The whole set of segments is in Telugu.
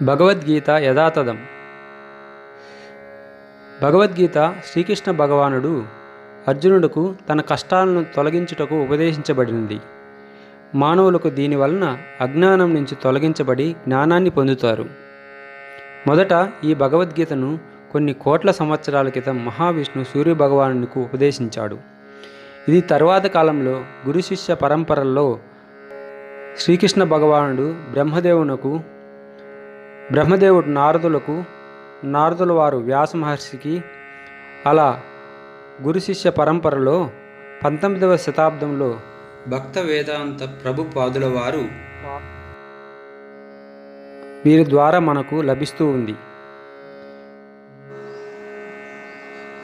భగవద్గీత యథాతథం. భగవద్గీత శ్రీకృష్ణ భగవానుడు అర్జునుడుకు తన కష్టాలను తొలగించుటకు ఉపదేశించబడినది. మానవులకు దీనివలన అజ్ఞానం నుంచి తొలగించబడి జ్ఞానాన్ని పొందుతారు. మొదట ఈ భగవద్గీతను కొన్ని కోట్ల సంవత్సరాల క్రితం మహావిష్ణు సూర్య భగవానునికి ఉపదేశించాడు. ఇది తరువాత కాలంలో గురు శిష్య పరంపరల్లో శ్రీకృష్ణ భగవానుడు బ్రహ్మదేవుడు నారదులకు, నారదుల వారు వ్యాస మహర్షికి, అలా గురు శిష్య పరంపరలో 19వ శతాబ్దంలో భక్త వేదాంత ప్రభుపాదుల వారు వీరి ద్వారా మనకు లభిస్తూ ఉంది.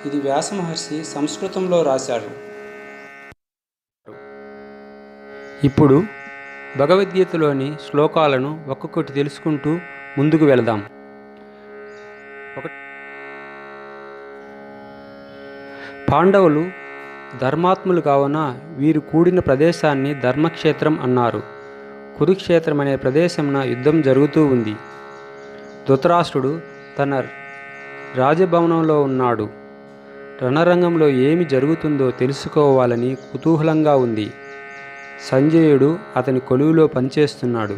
ఇది వ్యాస మహర్షి సంస్కృతంలో రాశారు. ఇప్పుడు భగవద్గీతలోని శ్లోకాలను ఒక్కొక్కటి తెలుసుకుంటూ ముందుకు వెళదాం. పాండవులు ధర్మాత్ములు కావున వీరు కూడిన ప్రదేశాన్ని ధర్మక్షేత్రం అన్నారు. కురుక్షేత్రం అనే ప్రదేశంన యుద్ధం జరుగుతూ ఉంది. ధృతరాష్ట్రుడు తన రాజభవనంలో ఉన్నాడు. రణరంగంలో ఏమి జరుగుతుందో తెలుసుకోవాలని కుతూహలంగా ఉంది. సంజయుడు అతని కొలువులో పనిచేస్తున్నాడు.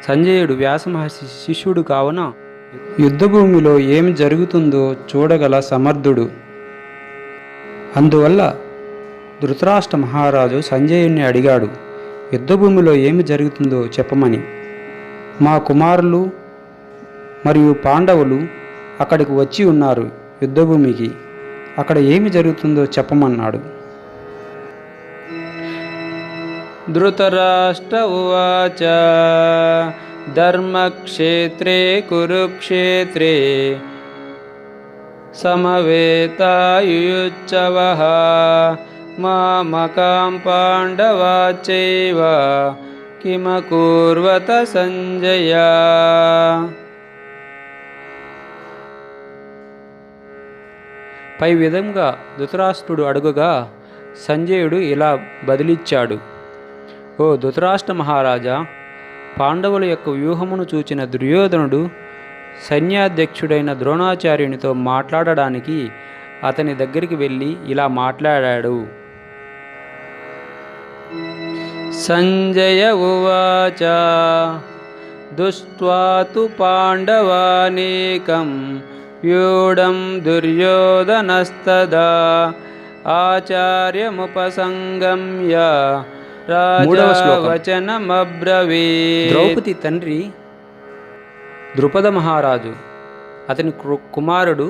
సంజయుడు వ్యాస మహర్షి శిష్యుడు కావున యుద్ధభూమిలో ఏమి జరుగుతుందో చూడగల సమర్థుడు. అందువల్ల ధృతరాష్ట్ర మహారాజు సంజయుణ్ణి అడిగాడు, యుద్ధభూమిలో ఏమి జరుగుతుందో చెప్పమని. మా కుమారులు మరియు పాండవులు అక్కడికి వచ్చి ఉన్నారు యుద్ధభూమికి, అక్కడ ఏమి జరుగుతుందో చెప్పమన్నాడు. ధృతరాష్ట్ర ఉవాచ ధర్మక్షేత్రే కురుక్షేత్రే సమవేతాయుయుచ్చవః మామకాం పాండవాచైవ కిమకూర్వత సంజయ. పై విధంగా ధృతరాష్ట్రుడు అడుగగా సంజయుడు ఇలా బదిలిచ్చాడు, ఓ ధృతరాష్ట్ర మహారాజా, పాండవుల యొక్క వ్యూహమును చూచిన దుర్యోధనుడు సైన్యాధ్యక్షుడైన ద్రోణాచార్యునితో మాట్లాడడానికి అతని దగ్గరికి వెళ్ళి ఇలా మాట్లాడాడు. సంజయ ఉవాచ దుష్ట్వా తు పాండవానేకం వ్యూఢం దుర్యోధనస్తదా ఆచార్యముపసంగమ్య రాజా వచనమబ్రవీత్. ద్రౌపది తండ్రి ద్రుపద మహారాజు, అతని కుమారుడు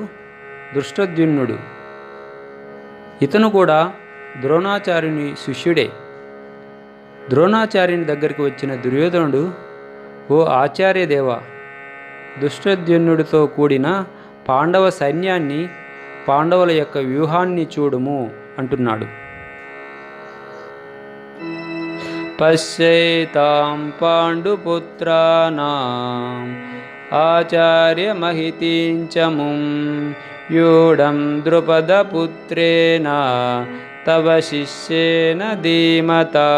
దృష్టద్యుమ్నుడు. ఇతను కూడా ద్రోణాచార్యుని శిష్యుడే. ద్రోణాచార్యుని దగ్గరికి వచ్చిన దుర్యోధనుడు, ఓ ఆచార్యదేవ, దృష్టద్యుమ్నుడితో కూడిన పాండవ సైన్యాన్ని, పాండవుల యొక్క వ్యూహాన్ని చూడుము అంటున్నాడు. పశ్యైతాం పాండుపుత్రానాం ఆచార్యమహితించముం వ్యూఢం ద్రుపదపుత్రేణ తవ శిష్యేన ధీమతా.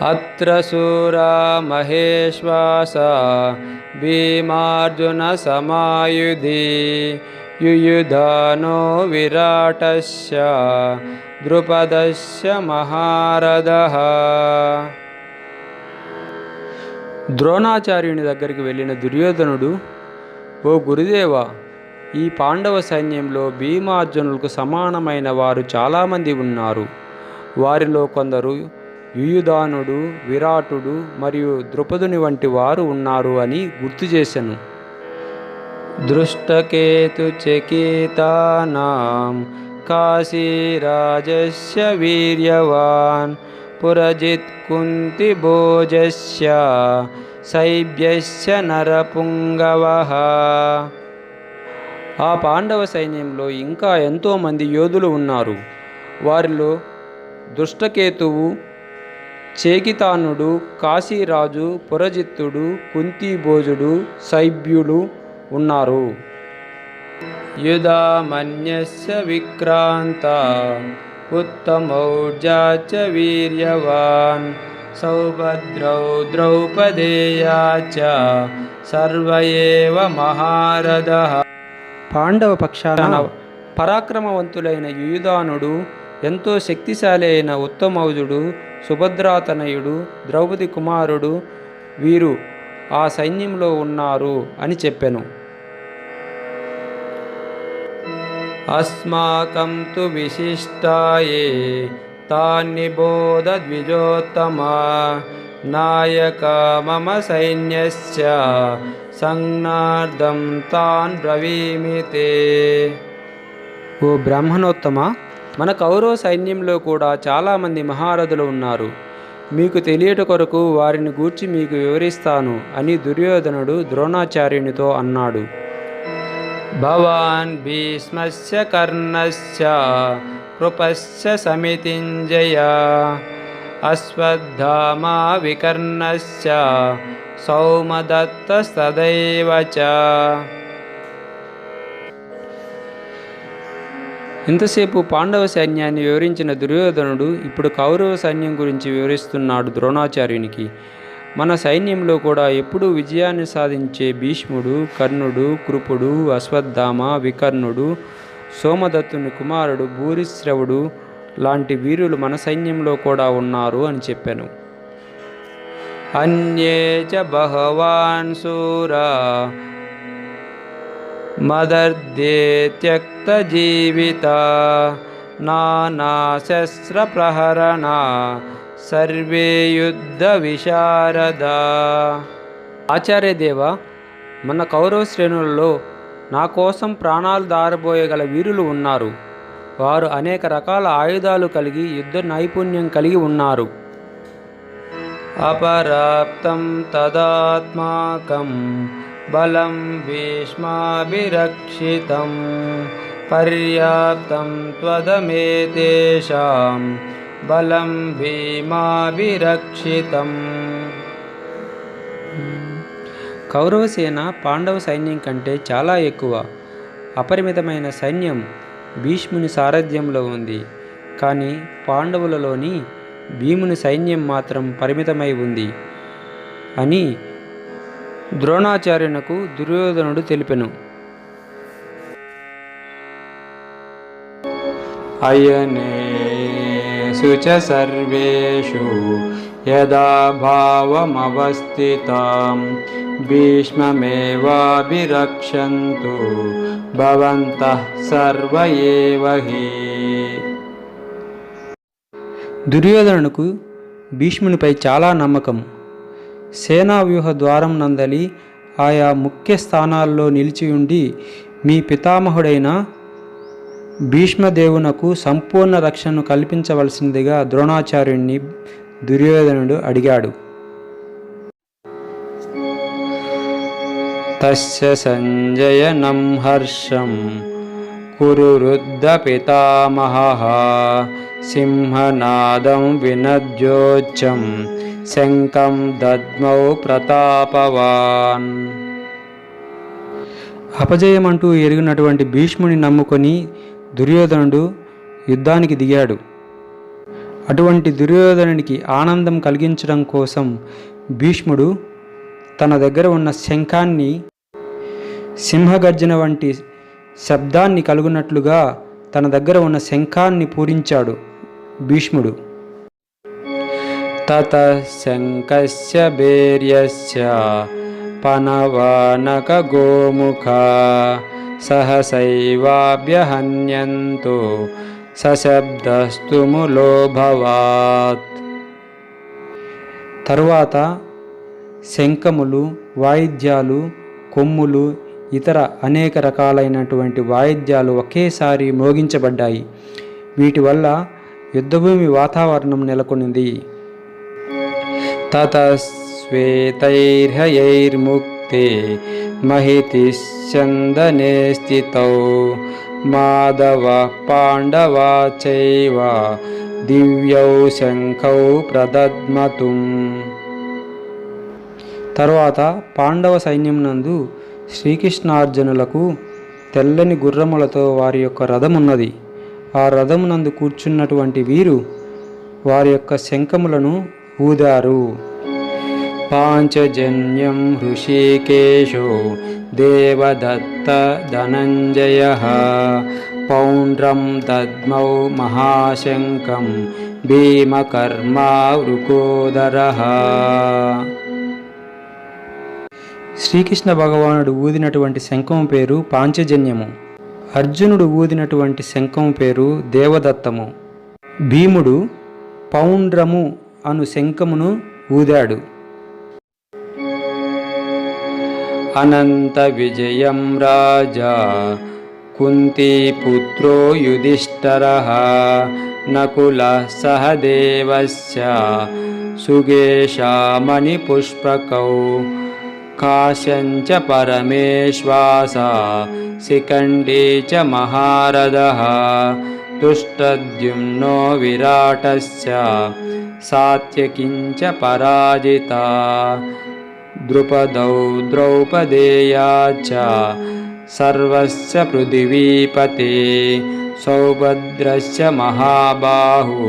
అత్ర శూరా మహేశ్వాసా భీమార్జున సమాయుధి యుయుధానో విరాటస్య ద్రుపదస్య మహారథః. ద్రోణాచార్యుని దగ్గరికి వెళ్ళిన దుర్యోధనుడు, ఓ గురుదేవా, ఈ పాండవ సైన్యంలో భీమార్జునులకు సమానమైన వారు చాలామంది ఉన్నారు. వారిలో కొందరు యుయుధానుడు, విరాటుడు మరియు ద్రుపదుని వంటి వారు ఉన్నారు అని గుర్తు చేశాను. దృష్టకేతు చకేతానాం కాశీరాజస్య వీర్యవాన్ పురజిత్ కుంతి భోజస్య శైబ్యస్య నరపుంగవః. ఆ పాండవ సైన్యంలో ఇంకా ఎంతోమంది యోధులు ఉన్నారు. వారిలో దృష్టకేతువు, చేకితానుడు, కాశీరాజు, పురజిత్తుడు, కుంతిభోజుడు, శైబ్యులు ఉన్నారు. युधामन्यस्य विक्रान्ता उत्तमौर्जा च वीर्यवान् सौभद्रौ द्रौपदेया च सर्व एव महारथः. పాండవ పక్షాన పరాక్రమవంతులైన యుయుధానుడు, ఎంతో శక్తిశాలి అయిన ఉత్తమౌజుడు, సుభద్రాతనయుడు, ద్రౌపది కుమారుడు వీరు ఆ సైన్యంలో ఉన్నారు అని చెప్పెను. అస్మాకం తు విశిష్టాయే తాన్నిబోధ ద్విజోత్తమా నాయక మమ సైన్యస్య సంజ్ఞార్థం తాన్ బ్రవీమితే. ఓ బ్రాహ్మణోత్తమ, మన కౌరవ సైన్యంలో కూడా చాలామంది మహారథులు ఉన్నారు. మీకు తెలియట కొరకు వారిని గూర్చి మీకు వివరిస్తాను అని దుర్యోధనుడు ద్రోణాచార్యునితో అన్నాడు. భవాన్ భీష్మస్య కర్ణస్య కృపస్య సమితింజయ అశ్వత్థామా వికర్ణస్య సౌమదత్తస్తదైవ చ. ఇంతసేపు పాండవ సైన్యాన్ని వివరించిన దుర్యోధనుడు ఇప్పుడు కౌరవ సైన్యం గురించి వివరిస్తున్నాడు ద్రోణాచార్యునికి. మన సైన్యంలో కూడా ఎప్పుడూ విజయాన్ని సాధించే భీష్ముడు, కర్ణుడు, కృపుడు, అశ్వత్థామ, వికర్ణుడు, సోమదత్తుని కుమారుడు భూరిశ్రవుడు లాంటి వీరులు మన సైన్యంలో కూడా ఉన్నారు అని చెప్పాను. అన్యే చ బహవాన్ శూరా మదర్దే త్యక్త జీవిత నానా శస్త్ర ప్రహరణ సర్వే యుద్ధ విశారద. ఆచార్యదేవ, మన కౌరవ శ్రేణులలో నా కోసం ప్రాణాలు దారబోయగల వీరులు ఉన్నారు. వారు అనేక రకాల ఆయుధాలు కలిగి యుద్ధ నైపుణ్యం కలిగి ఉన్నారు. అపరాప్తం తదాత్మాకం బలం భీష్మాభిరక్షితం పర్యాప్తం త్వదమేతేషాం బలం భీమాభిరక్షితం. కౌరవసేన పాండవ సైన్యం కంటే చాలా ఎక్కువ. అపరిమితమైన సైన్యం భీష్ముని సారథ్యంలో ఉంది. కానీ పాండవులలోని భీముని సైన్యం మాత్రం పరిమితమై ఉంది అని ద్రోణాచార్యునకు దుర్యోధనుడు తెలిపెను. అయనేషు చ సర్వేషు యదా భావమవస్థితాం భీష్మమేవాభిరక్షन्तు భవంతః సర్వ ఏవ హి. దుర్యోధనుకు భీష్మునిపై చాలా నమ్మకం. సేనా వ్యూహ ద్వారం నందలి ఆయా ముఖ్య స్థానాల్లో నిలిచి ఉండి మీ పితామహుడైన భీష్మదేవునకు సంపూర్ణ రక్షణను కల్పించవలసిందిగా ద్రోణాచార్యుణ్ణి దుర్యోధనుడు అడిగాడు. తస్య సంజయనం హర్షం కురురుద్ధ పితామహః సింహనాదం వినద్యోచ్చం శంఖం దద్మౌ ప్రతాపవాన్. అపజయమంటూ ఎరిగినటువంటి భీష్ముని నమ్ముకొని దుర్యోధనుడు యుద్ధానికి దిగాడు. అటువంటి దుర్యోధనునికి ఆనందం కలిగించడం కోసం భీష్ముడు తన దగ్గర ఉన్న శంఖాన్ని సింహగర్జన వంటి శబ్దాన్ని కలుగునట్లుగా తన దగ్గర ఉన్న శంఖాన్ని పూరించాడు భీష్ముడు. తత శంఖస్య భేర్యస్య పనవానక గోముఖ సహసైవాభ్యహన్యంతో సశబ్దస్తుములోభవాత్. తరువాత శంఖములు, వాయిద్యాలు, కొమ్ములు, ఇతర అనేక రకాలైనటువంటి వాయిద్యాలు ఒకేసారి మోగించబడ్డాయి. వీటి వల్ల యుద్ధభూమి వాతావరణం నెలకొనింది. తత శ్వేతైర్హయైర్ముక్తే మహితిశ్చందనే స్థితౌ మాధవ పాండవా చైవ దివ్యౌ శంఖౌ ప్రదద్మతుం. తరువాత పాండవ సైన్యం నందు శ్రీకృష్ణార్జునులకు తెల్లని గుర్రములతో వారి యొక్క రథమున్నది. ఆ రథమునందు కూర్చున్నటువంటి వీరు వారి యొక్క శంఖములను ఊదారు. పాంచజన్యం హృషికేశో దేవదత్త ధనంజయః పౌండ్రం దద్మౌ మహాశంఖం భీమకర్మా వృకోదరః. శ్రీకృష్ణ భగవానుడు ఊదినటువంటి శంఖం పేరు పాంచజన్యము. అర్జునుడు ఊదినటువంటి శంఖం పేరు దేవదత్తము. భీముడు పౌండ్రము అను శంఖమును ఊదాడు. అనంత విజయం రాజా కుంతీపుత్రో యుధిష్ఠిరః నకులః సహదేవస్య సుగేషామణి పుష్పకౌ కాశంచ పరమేశ్వాస శిఖండీ చ మహారథః దుష్టద్యుమ్నో విరాటస్య సాత్యకించ పరాజితా ద్రుపదౌ ద్రౌపదేయా చ సర్వస్య పృథివీపతే సౌభద్రస్య మహాబాహు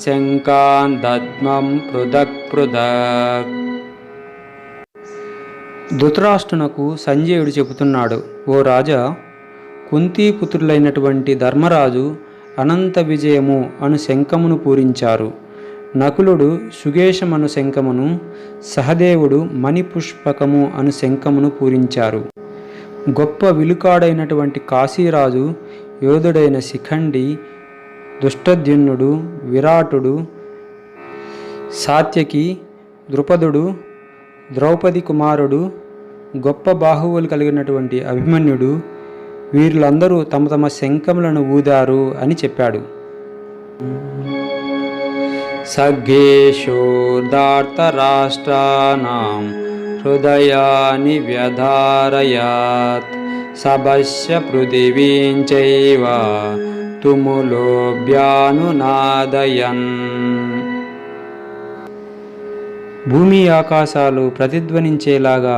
శంఖాన్ దద్మం పృథక్ పృథక్. ధృతరాష్ట్రునకు సంజయుడు చెబుతున్నాడు, ఓ రాజా, కుంతీపుత్రులైనటువంటి ధర్మరాజు అనంత విజయము అను శంఖమును పూరించారు. నకులుడు సుగేషమను శంఖమును, సహదేవుడు మణిపుష్పకము అను శంఖమును పూరించారు. గొప్ప విలుకాడైనటువంటి కాశీరాజు యోధుడైన శిఖండి, దుష్టద్యుమ్నుడు, విరాటుడు, సాత్యకి, ద్రుపదుడు, ద్రౌపది కుమారుడు, గొప్ప బాహువులు కలిగినటువంటి అభిమన్యుడు వీరులందరూ తమ తమ శంఖములను ఊదారు అని చెప్పాడు. సఘేషోర్ధార్తరాష్ట్రాణాం హృదయాని వ్యధారయాత్ సభస్య పృథివీం చైవ తుములోభ్యానునాదయన్. భూమి ఆకాశాలు ప్రతిధ్వనించేలాగా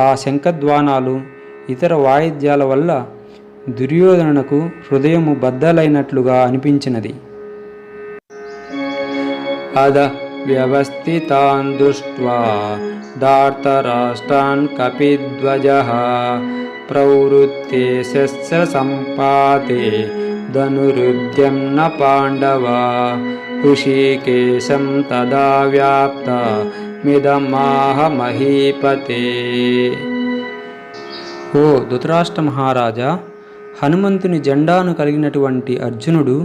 ఆ శంఖధ్వానాలు ఇతర వాయిద్యాల వల్ల దుర్యోధనునకు హృదయము బద్దలైనట్లుగా అనిపించినది. అద వ్యవస్థితాన్ దృష్ట్వా ధార్తరాష్ట్రాన్ కపిధ్వజః ప్రవృత్తే శస్త్ర సంపాతే ధనురుద్యమ్న పాండవా హృషికేశం తదా వ్యాప్త మిదమాహ మహీపతే. ఓ ధృతరాష్ట్ర మహారాజా, హనుమంతుని జెండాను కలిగినటువంటి అర్జునుడు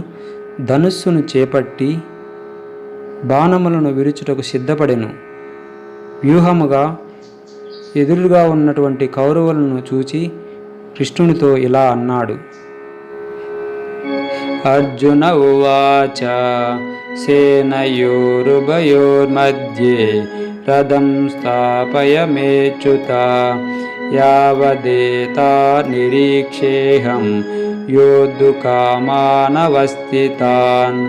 ధనుస్సును చేపట్టి బాణములను విరుచుటకు సిద్ధపడెను. వ్యూహముగా ఎదురుగా ఉన్నటువంటి కౌరవులను చూచి కృష్ణునితో ఇలా అన్నాడు. అర్జున ఉవాచ సేనయోరుభయోర్మధ్యే రథం స్థాపయమేచ్యుత యావదేతా నిరీక్షేహం యోద్ధుకామానవస్థితాన్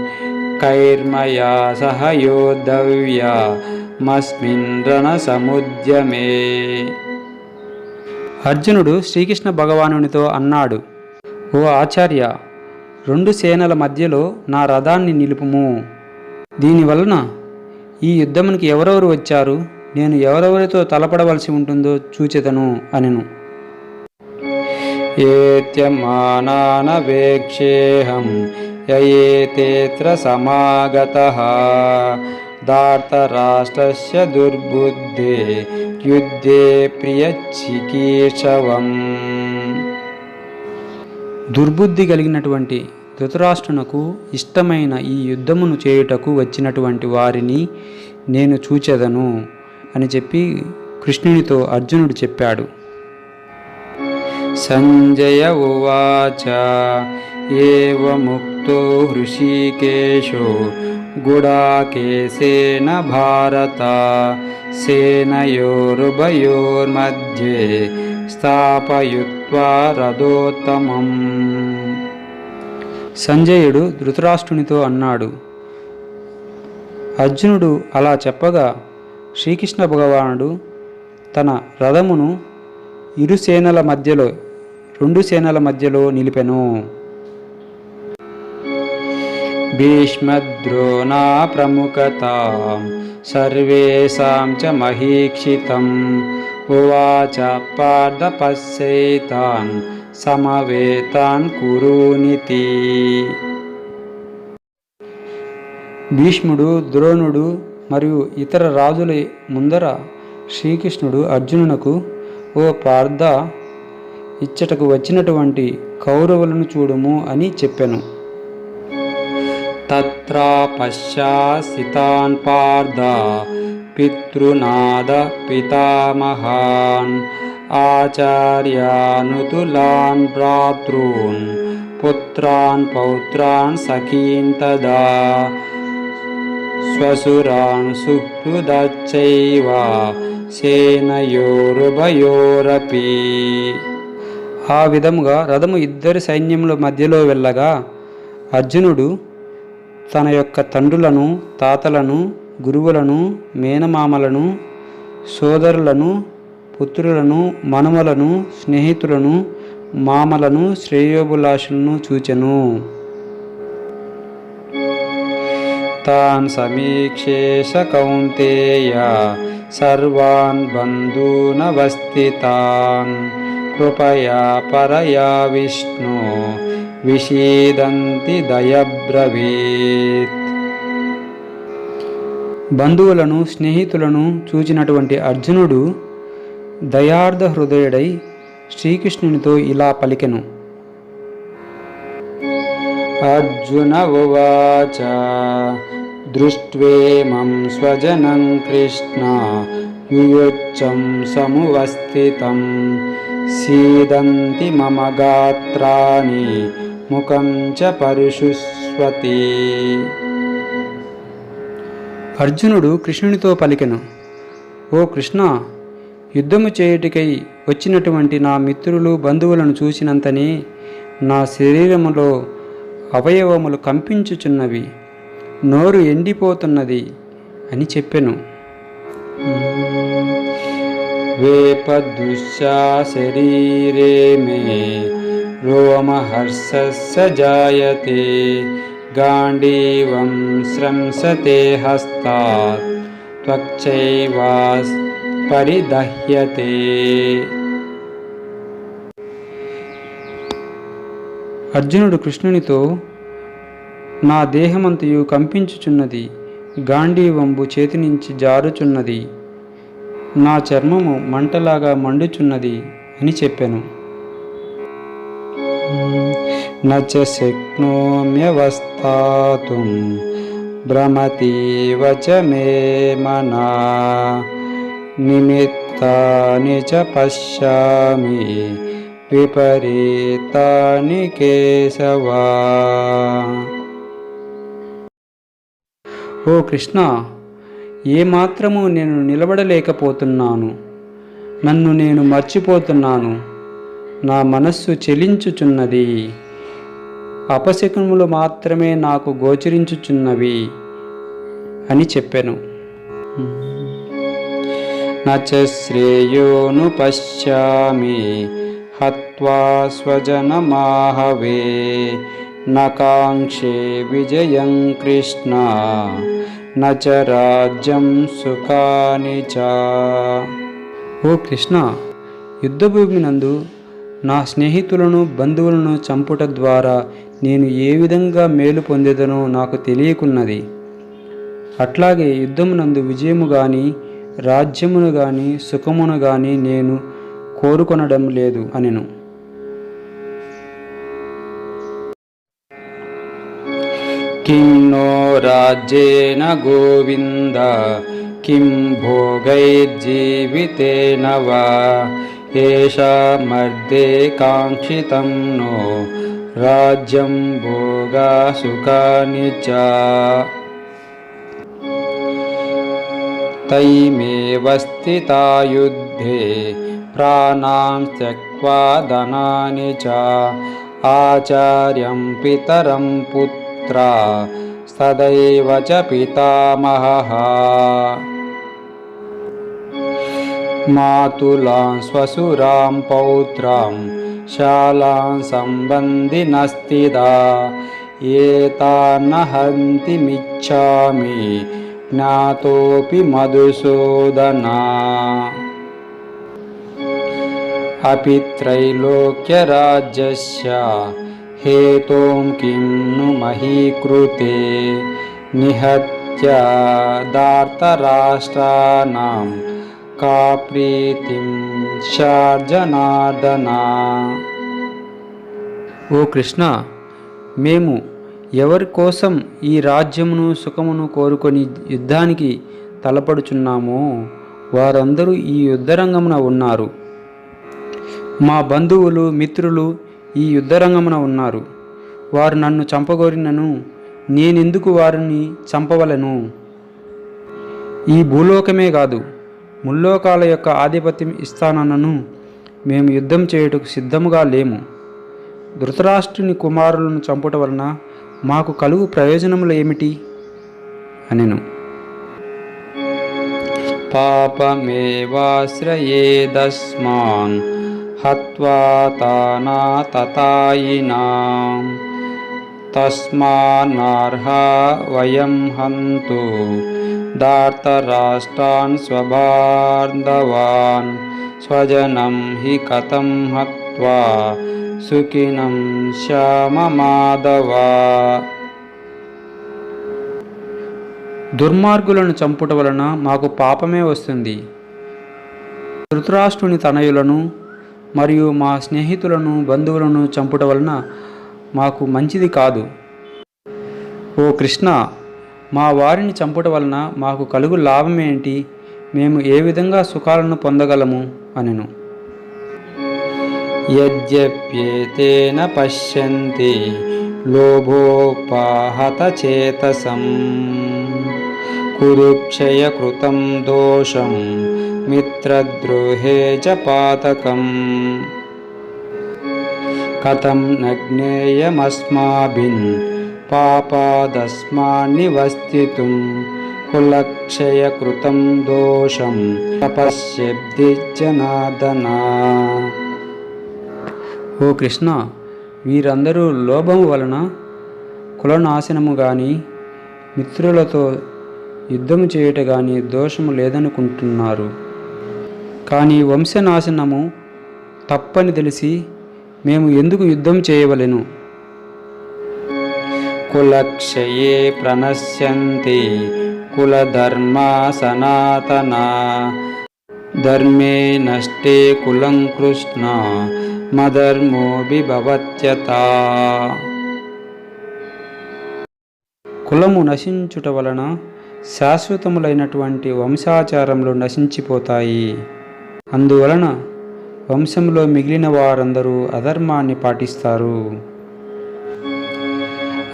కైర్మయా సహ యోద్ధవ్యా మస్మిన్ రణసముద్యమే. అర్జునుడు శ్రీకృష్ణ భగవానునితో అన్నాడు, ఓ ఆచార్య, 2 సేనల మధ్యలో నా రథాన్ని నిలుపుము. దీనివలన ఈ యుద్ధమునికి ఎవరెవరు వచ్చారు, నేను ఎవరెవరితో తలపడవలసి ఉంటుందో చూచెదను అనెను. ఏత్యమానానవేక్షేహం యయేతేత్ర సమాగతః ధార్తరాష్ట్రస్య దుర్బుద్ధే యుద్ధే ప్రియచికీర్షవం. దుర్బుద్ధి కలిగినటువంటి ధృతరాష్ట్రునకు ఇష్టమైన ఈ యుద్ధమును చేయుటకు వచ్చినటువంటి వారిని నేను చూచెదను అని చెప్పి కృష్ణునితో అర్జునుడు చెప్పాడు. సంజయ ఉవాచ ఏవముక్తో హృషికేశో గుడాకేశేన భారత సేనయోరుభయోర్మధ్యే స్థాపయుత్వా రథోత్తమం. సంజయుడు ధృతరాష్ట్రునితో అన్నాడు. అర్జునుడు అలా చెప్పగా శ్రీకృష్ణ భగవానుడు తన రథమును ఇరు సేనల మధ్యలో రెండు సేనల మధ్యలో నిలిపెను. భీష్మద్రోణా ప్రముఖతాం సర్వేషాం చ మహీక్షితం ఉవాచ పార్థ పశ్యైతాన్ సమవేతాన్ కురునితి. భీష్ముడు, ద్రోణుడు మరియు ఇతర రాజుల ముందర శ్రీకృష్ణుడు అర్జునునకు, ఓ పార్థ, ఇచ్చటకు వచ్చినటువంటి కౌరవులను చూడుము అని చెప్పెను. తత్రా పశ్యాసితాన్ పార్థ పితృనాద పితామహాన్ ఆచార్యానుతులాన్ భ్రాతॄన్ పుత్రాన్ పౌత్రాన్ సఖీన్ తదా స్వసురాన్ సుహృదచ్చైవ సేనయోరుభయోరపి. ఆ విధముగా రథము ఇద్దరి సైన్యముల మధ్యలో వెళ్ళగా అర్జునుడు తన యొక్క తండ్రులను, తాతలను, గురువులను, మేనమామలను, సోదరులను, పుత్రులను, మనుమలను, స్నేహితులను, మామలను, శ్రేయోభిలాషులను చూచెను. తాన్ సమీక్షేష కౌంతేయ సర్వాన్ బంధూనవస్థితాన్ కృపయా పరయా విష్ణు విషీదంతి దయబ్రవీత్. బంధువులను, స్నేహితులను చూచినటువంటి అర్జునుడు దయార్ధ హృదయుడై శ్రీకృష్ణునితో ఇలా పలికెను. అర్జున ఉవాచ దృష్ట్వేమం స్వజనం కృష్ణ యుయుచ్చం సమువస్థితం సీదంతి మమ గాత్రాని ముఖం చ పరిశుష్వతి. అర్జునుడు కృష్ణునితో పలికెను, ఓ కృష్ణ, యుద్ధము చేయుటికై వచ్చినటువంటి నా మిత్రులు, బంధువులను చూసినంతనే నా శరీరములో అవయవములు కంపించుచున్నవి, నోరు ఎండిపోతున్నది అని చెప్పెను. వేపదుశ్యా శరీరే మే రోమహర్షస్య జాయతే గాండీవం స్రంసతే హస్తాత్ త్వక్చైవాస్ పరిదహ్యతే. అర్జునుడు కృష్ణునితో, నా దేహమంతయు కంపించుచున్నది, గాంధీవంబు చేతి నుంచి జారుచున్నది, నా చర్మము మంటలాగా మండుచున్నది అని చెప్పాను. నచ శక్నోమ్యవస్థాతుం భ్రమతీవ చ మే మనా నిమిత్తాని చ పశ్యామి విపరీతాని కేశవా. ఓ కృష్ణ, ఏమాత్రము నేను నిలబడలేకపోతున్నాను, నన్ను నేను మర్చిపోతున్నాను, నా మనస్సు చెలించుచున్నది, అపశకునములు మాత్రమే నాకు గోచరించుచున్నవి అని చెప్పాను. నచ శ్రేయోను పశ్యామి హత్వా స్వజనమాహవే నకాంక్షే విజయం కృష్ణ నచ రాజ్యం సుఖాని చ. ఓ కృష్ణ, యుద్ధభూమి నందు నా స్నేహితులను, బంధువులను చంపుట ద్వారా నేను ఏ విధంగా మేలు పొందేదనో నాకు తెలియకున్నది. అట్లాగే యుద్ధమునందు విజయము గాని, రాజ్యమును గాని, సుఖమును గాని నేను కోరుకొనడం లేదు అనెను. కిం నో రాజ్యేన గోవింద కిం భోగైర్జీవితేన వా ఏషా మర్దే కాంక్షితం నో రాజ్యం భోగా సుఖాని చ. తైమేవ స్థితా యుద్ధే ప్రాణాం త్యక్త్వా ధనాని చ ఆచార్యం పితరం పుత్రా సదైవ చ పితామహః. మాతులాం స్వసురాం పౌత్రాం శాలాం సంబంధినస్థితా ఏతాన్న హంతిమిచ్ఛామి జ్ఞాతోపి మధుసూదనా. అపి త్రైలోక్యరాజ్యస్య హేతోం కిం ను మహీకృతే నిహత్య దార్తరాష్ట్రాణం కా ప్రీతిం శార్జనార్దనా. ఓ కృష్ణ, మేము ఎవరి కోసం ఈ రాజ్యమును సుఖమును కోరుకొని యుద్ధానికి తలపడుచున్నామో వారందరూ ఈ యుద్ధరంగమున ఉన్నారు. మా బంధువులు మిత్రులు ఈ యుద్ధరంగమున ఉన్నారు. వారు నన్ను చంపగోరినను నేనెందుకు వారిని చంపవలను? ఈ భూలోకమే కాదు, ముల్లోకాల యొక్క ఆధిపత్యం ఇస్తానన్నను మేము యుద్ధం చేయుటకు సిద్ధముగా లేము. ధృతరాష్ట్రుని కుమారులను చంపుట వలన మాకు కలుగు ప్రయోజనములు ఏమిటి అనెను. పాపమేవాశ్రయేదస్మాన్ హత్వా తానా తతాయినాం తస్మాన్నార్హా వయం హంతు దార్తరాష్ట్రాన్ స్వబాంధవాన్ స్వజనం హి కథం హత్వా సుఖినం శ్యామ మాధవా. దుర్మార్గులను చంపుట వలన మాకు పాపమే వస్తుంది. ధృతరాష్ట్రుని తనయులను మరియు మా స్నేహితులను బంధువులను చంపుట వలన మాకు మంచిది కాదు. ఓ కృష్ణ, మా వారిని చంపుట వలన మాకు కలుగు లాభమేంటి? మేము ఏ విధంగా సుఖాలను పొందగలము అనెను. యద్యప్యేతేన పశ్యంతి లోభోపాహత చేతసం కురుక్షయ కృతం దోషం మిత్రద్రోహే చ పాతకం కథం నజ్ఞేయమస్మాభిన్ పాపాదస్మాన్నివస్థితుం కులక్షయ కృతం దోషం తపశ్యబ్ది జనార్దనా. ఓ కృష్ణ, వీరందరూ లోభము వలన కులనాశనము కానీ మిత్రులతో యుద్ధము చేయుట కానీ దోషము లేదనుకుంటున్నారు. కానీ వంశనాశనము తప్పని తెలిసి మేము ఎందుకు యుద్ధం చేయవలెను? కులక్షయే ప్రణశ్యంతి కులధర్మా సనాతనా ధర్మే నష్టే కులం కృష్ణ మధర్మో విభవత్యతా. కులము నశించుట వలన శాశ్వతములైనటువంటి వంశాచారములు నశించిపోతాయి. అందువలన వంశంలో మిగిలిన వారందరూ అధర్మాన్ని పాటిస్తారు.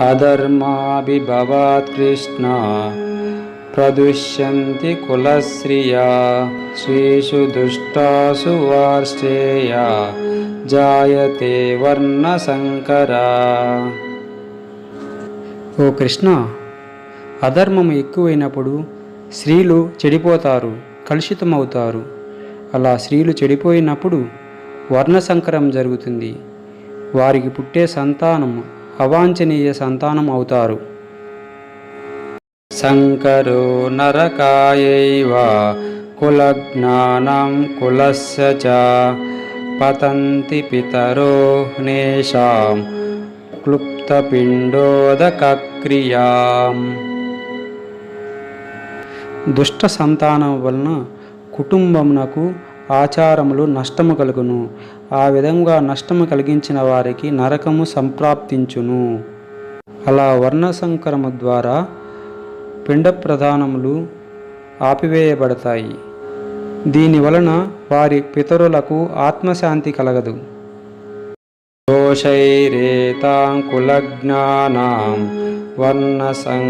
అధర్మాభిభవాత్ కృష్ణ ప్రదుష్యంతి కులశ్రియా స్వేషు దుష్టాసు వార్ష్యేయ జాయతే వర్ణ సంకరా. ఓ కృష్ణ, అధర్మం ఎక్కువైనప్పుడు స్త్రీలు చెడిపోతారు, కలుషితమవుతారు. అలా స్త్రీలు చెడిపోయినప్పుడు వర్ణసంకరం జరుగుతుంది. వారికి పుట్టే సంతానం అవాంఛనీయ సంతానం అవుతారు. సంకరో నరకాయైవ కులజ్ఞానం కులస్య చ పతంతి పితరో నేషాం క్లుప్తపిండోదకక్రియాం. దుష్ట సంతానం వలన కుటుంబమునకు ఆచారములు నష్టము కలుగును. ఆ విధంగా నష్టము కలిగించిన వారికి నరకము సంప్రాప్తించును. అలా వర్ణసంకరము ద్వారా పిండ ప్రధానములు ఆపివేయబడతాయి. దీనివలన వారి పితరులకు ఆత్మశాంతి కలగదు. దోషైరేతాం కులజ్ఞానాం వర్ణసంకరకారకై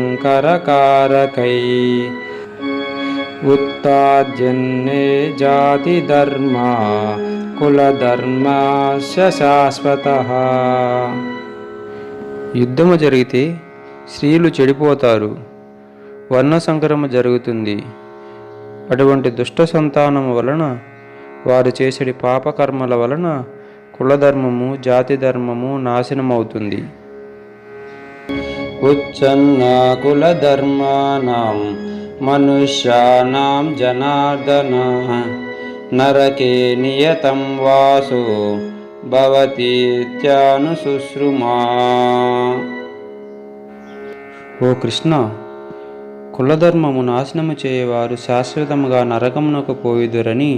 ఉత్తాజ్యన్నే జాతి ధర్మా కులధర్మాస్య శాశ్వతః. యుద్ధము జరిగితే స్త్రీలు చెడిపోతారు, వర్ణసంకరము జరుగుతుంది. అటువంటి దుష్ట సంతానము వలన వారు చేసేటి పాపకర్మల వలన కులధర్మము జాతి ధర్మము నాశనమవుతుంది. ఉచ్చన్న కులధర్మానాం మనుష్యానాం జనార్దన నరకే నియతం వాసో భవతీత్యానుశుశ్రుమా. ఓ కృష్ణ, కులధర్మము నాశనము చేయవారు శాశ్వతముగా నరకమునకు పోయుదురని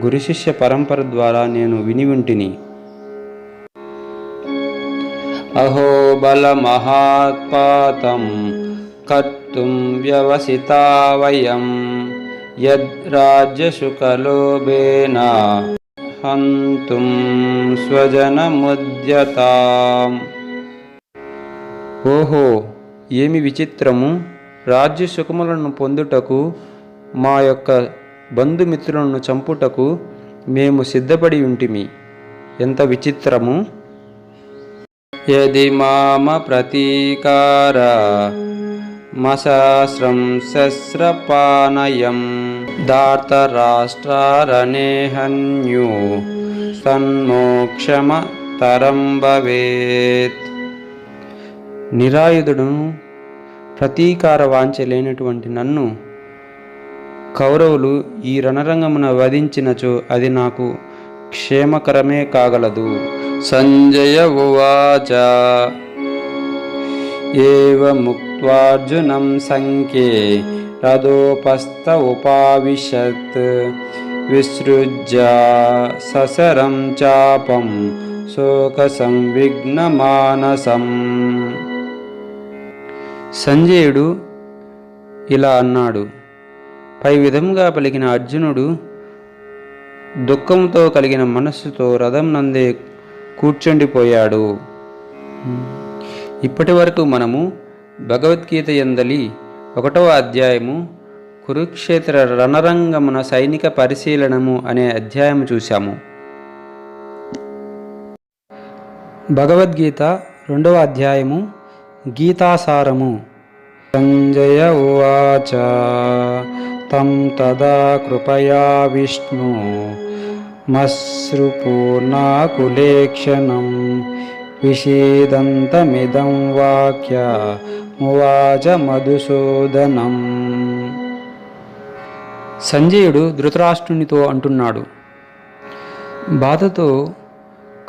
గురు శిష్య పరంపర ద్వారా నేను వినివింటిని. అహో బలమహాత్పాతం కర్తుం వ్యవసితా వయం యద్రాజ్యశుకలోభేన హంతుం స్వజనముద్యతాం. ఓహో, ఏమి విచిత్రము! రాజ్య సుఖములను పొందుటకు మా యొక్క బంధుమిత్రులను చంపుటకు మేము సిద్ధపడి ఉంటిమి. ఎంత విచిత్రము! యది మామ ప్రతీకార మసహస్రం శస్త్రపానయం ధార్తరాష్ట్రారణేహన్యు సన్మోక్షమ తరం భవేత్. నిరాయుధుడును ప్రతీకార వాంఛ లేనటువంటి నన్ను కౌరవులు ఈ రణరంగమున వధించినచో అది నాకు క్షేమకరమే కాగలదు. సంజయ ఉవాచ ఏవముక్త్వార్జునం సంఖ్యే రథోపస్థ ఉపావిశత్ విసృజ్య ససరం చాపం శోక సంవిఘ్నమానసం. సంజయుడు ఇలా అన్నాడు. పై విధంగా పలికిన అర్జునుడు దుఃఖంతో కలిగిన మనస్సుతో రథం నందే కూర్చుండిపోయాడు. ఇప్పటి వరకు మనము భగవద్గీత యందలి 1వ అధ్యాయము కురుక్షేత్ర రణరంగమున సైనిక పరిశీలనము అనే అధ్యాయము చూశాము. భగవద్గీత 2వ అధ్యాయము గీతాసారము. సంజయ ఉవాచ తం తదా కృపయా విష్ణు మశ్రుపూర్ణాకులేక్షణం విషీదంతమిదం వాక్య మువాచ మధుసూదనం. సంజయుడు ధృతరాష్ట్రునితో అంటున్నాడు. బాధతో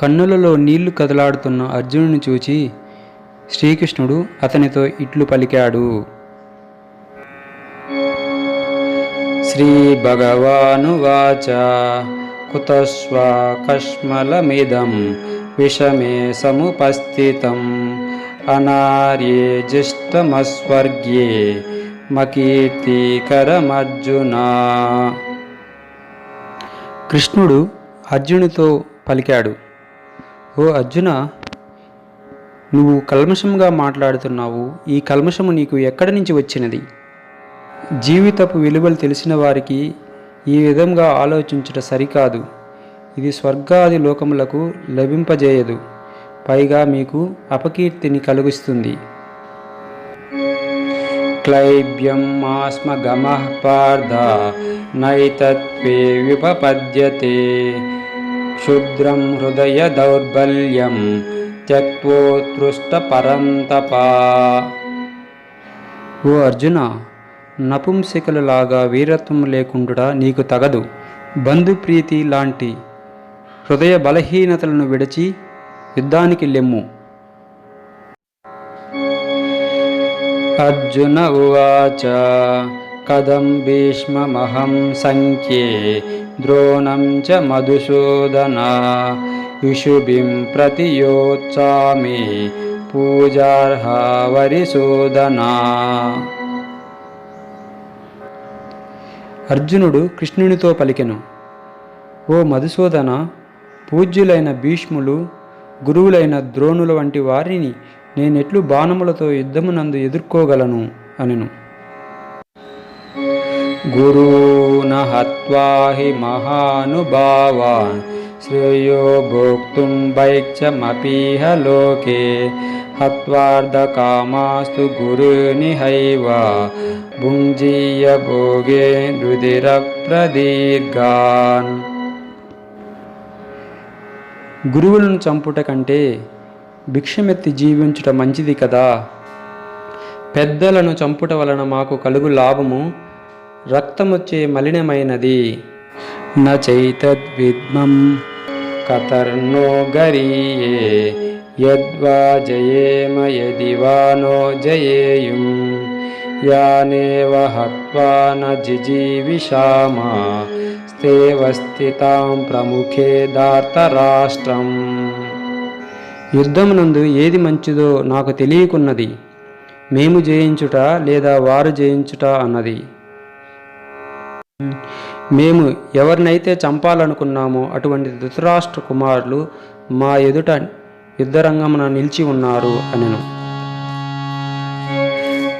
కన్నులలో నీళ్లు కదలాడుతున్న అర్జునుని చూచి శ్రీకృష్ణుడు అతనితో ఇట్లు పలికాడు. శ్రీ భగవానువాచ కుతస్వ కష్మలమిదం విషమే సముపస్థితం అనార్యే జిష్టమస్వర్గ్యే మకీర్తికరమర్జున. కృష్ణుడు అర్జునుడితో పలికాడు. ఓ అర్జున, నువ్వు కల్మషంగా మాట్లాడుతున్నావు. ఈ కల్మషము నీకు ఎక్కడి నుంచి వచ్చినది? జీవితపు విలువలు తెలిసిన వారికి ఈ విధంగా ఆలోచించుట సరికాదు. ఇది స్వర్గాది లోకములకు లభింపజేయదు, పైగా మీకు అపకీర్తిని కలిగిస్తుంది. క్లైబ్యం ఆస్మగమః పార్థ నైతత్వే విపపద్యతే క్షుద్రం హృదయ దౌర్బల్యం త్యక్తోత్కృష్ట పరంతపా. ఓ అర్జున, నపుంసకులలాగా వీరత్వం లేకుండా నీకు తగదు. బంధుప్రీతి లాంటి హృదయ బలహీనతలను విడిచి యుద్ధానికి లెమ్ము. అర్జున ఉవాచ కథం భీష్మమహం సంఖ్యే ద్రోణం చ మధుసూదన ఇషుభిం ప్రతియోత్సామి పూజార్హ వరిసూదనా. అర్జునుడు కృష్ణునితో పలికెను. ఓ మధుసూదన, పూజ్యులైన భీష్ములు, గురువులైన ద్రోణుల వంటి వారిని నేనెట్లు బాణములతో యుద్ధమునందు ఎదుర్కోగలను అనెను. గురూణ హత్వా హి మహానుభావాన్ శ్రేయో భోక్తుం భైక్షమపీహ లోకే హత్వార్ధకామాస్తు గురునిహైవ భుంజీయ భోగే రుధిర ప్రదీర్ఘాన్. గురువులను చంపుట కంటే భిక్షమెత్తి జీవించుట మంచిది కదా. పెద్దలను చంపుట వలన మాకు కలుగు లాభము రక్తమొచ్చే మలినమైనది. నైతద్విద్మం కతర్నో గరీయే యద్వా జయేమ యది వా నో జయేయుం యానేవ హత్వా న జిజీవిషామా స్థేవస్థితాం ప్రముఖే ధార్తరాష్ట్రం. యుద్ధమునందు ఏది మంచిదో నాకు తెలియకున్నది. మేము జయించుట లేదా వారు జయించుట అన్నది. మేము ఎవరినైతే చంపాలనుకున్నామో అటువంటి ధృతరాష్ట్ర కుమారులు మా ఎదుట యుద్ధరంగమున నిలిచి ఉన్నారు అనెను.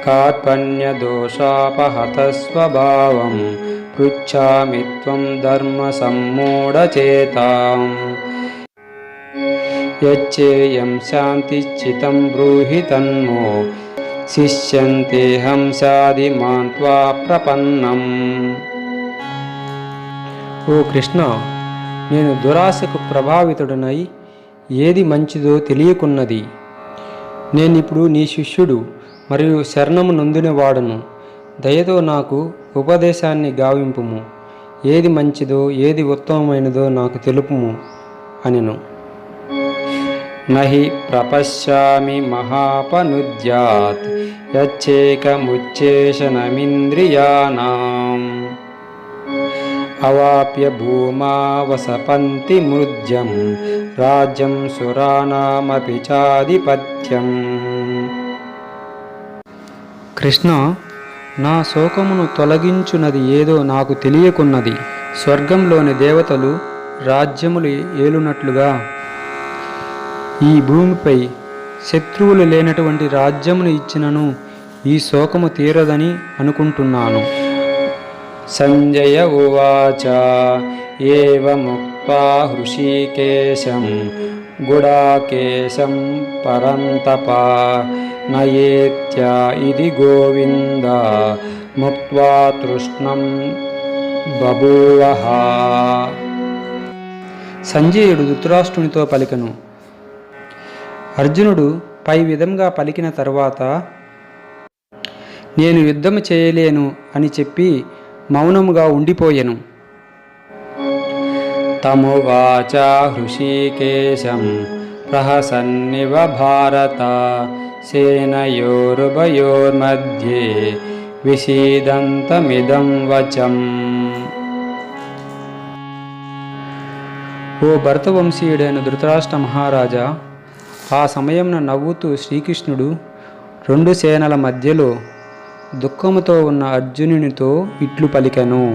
కార్పణ్య దోషాపహత స్వభావం పృచ్ఛామి త్వం ధర్మ సమ్మూఢచేతాం యచ్చేయం శాంతిశ్చితం బ్రూహి తన్మో శిష్యంతేహం సాధిమాన్ త్వా ప్రపన్నం. ఓ కృష్ణ, నేను దురాశకు ప్రభావితుడనై ఏది మంచిదో తెలియకున్నది. నేనిప్పుడు నీ శిష్యుడు మరియు శరణము నొందినవాడను. దయతో నాకు ఉపదేశాన్ని గావింపుము. ఏది మంచిదో ఏది ఉత్తమమైనదో నాకు తెలుపుము అనెను. నహి ప్రపశ్యామి మహాపనుద్యాత్ యచ్చేకముచ్చేషణమింద్రియాణాం అవాప్య భూమా వసపంతి మృజ్యం రాజ్యం సురాణామపి చాధిపత్యం. కృష్ణ, నా శోకమును తొలగించున్నది ఏదో నాకు తెలియకున్నది. స్వర్గంలోని దేవతలు రాజ్యములు ఏలునట్లుగా ఈ భూమిపై శత్రువులు లేనటువంటి రాజ్యమును ఇచ్చినను ఈ శోకము తీరదని అనుకుంటున్నాను. సంజయ ఉవాచ ఏవముక్త్వా హృషీకేశం గుడాకేశం పరంతప నయేత్యా ఇది గోవింద ముక్త్వా తృష్ణం బభూవః. సంజయుడు ధృతరాష్ట్రునితో పలికెను. అర్జునుడు పై విధంగా పలికిన తరువాత నేను యుద్ధము చేయలేను అని చెప్పి మౌనముగా ఉండిపోయెను. తమువాచ హృషీకేశం ప్రహసన్నివ భారత సేనయోరుభయోర్మధ్యే విషీదంతమిదం వచం. ఓ భరతవంశీయుడైన ధృతరాష్ట్ర మహారాజా, ఆ సమయంన నవ్వుతూ శ్రీకృష్ణుడు రెండు సేనల మధ్యలో దుఃఖముతో ఉన్న అర్జునునితో ఇట్లు పలికెను.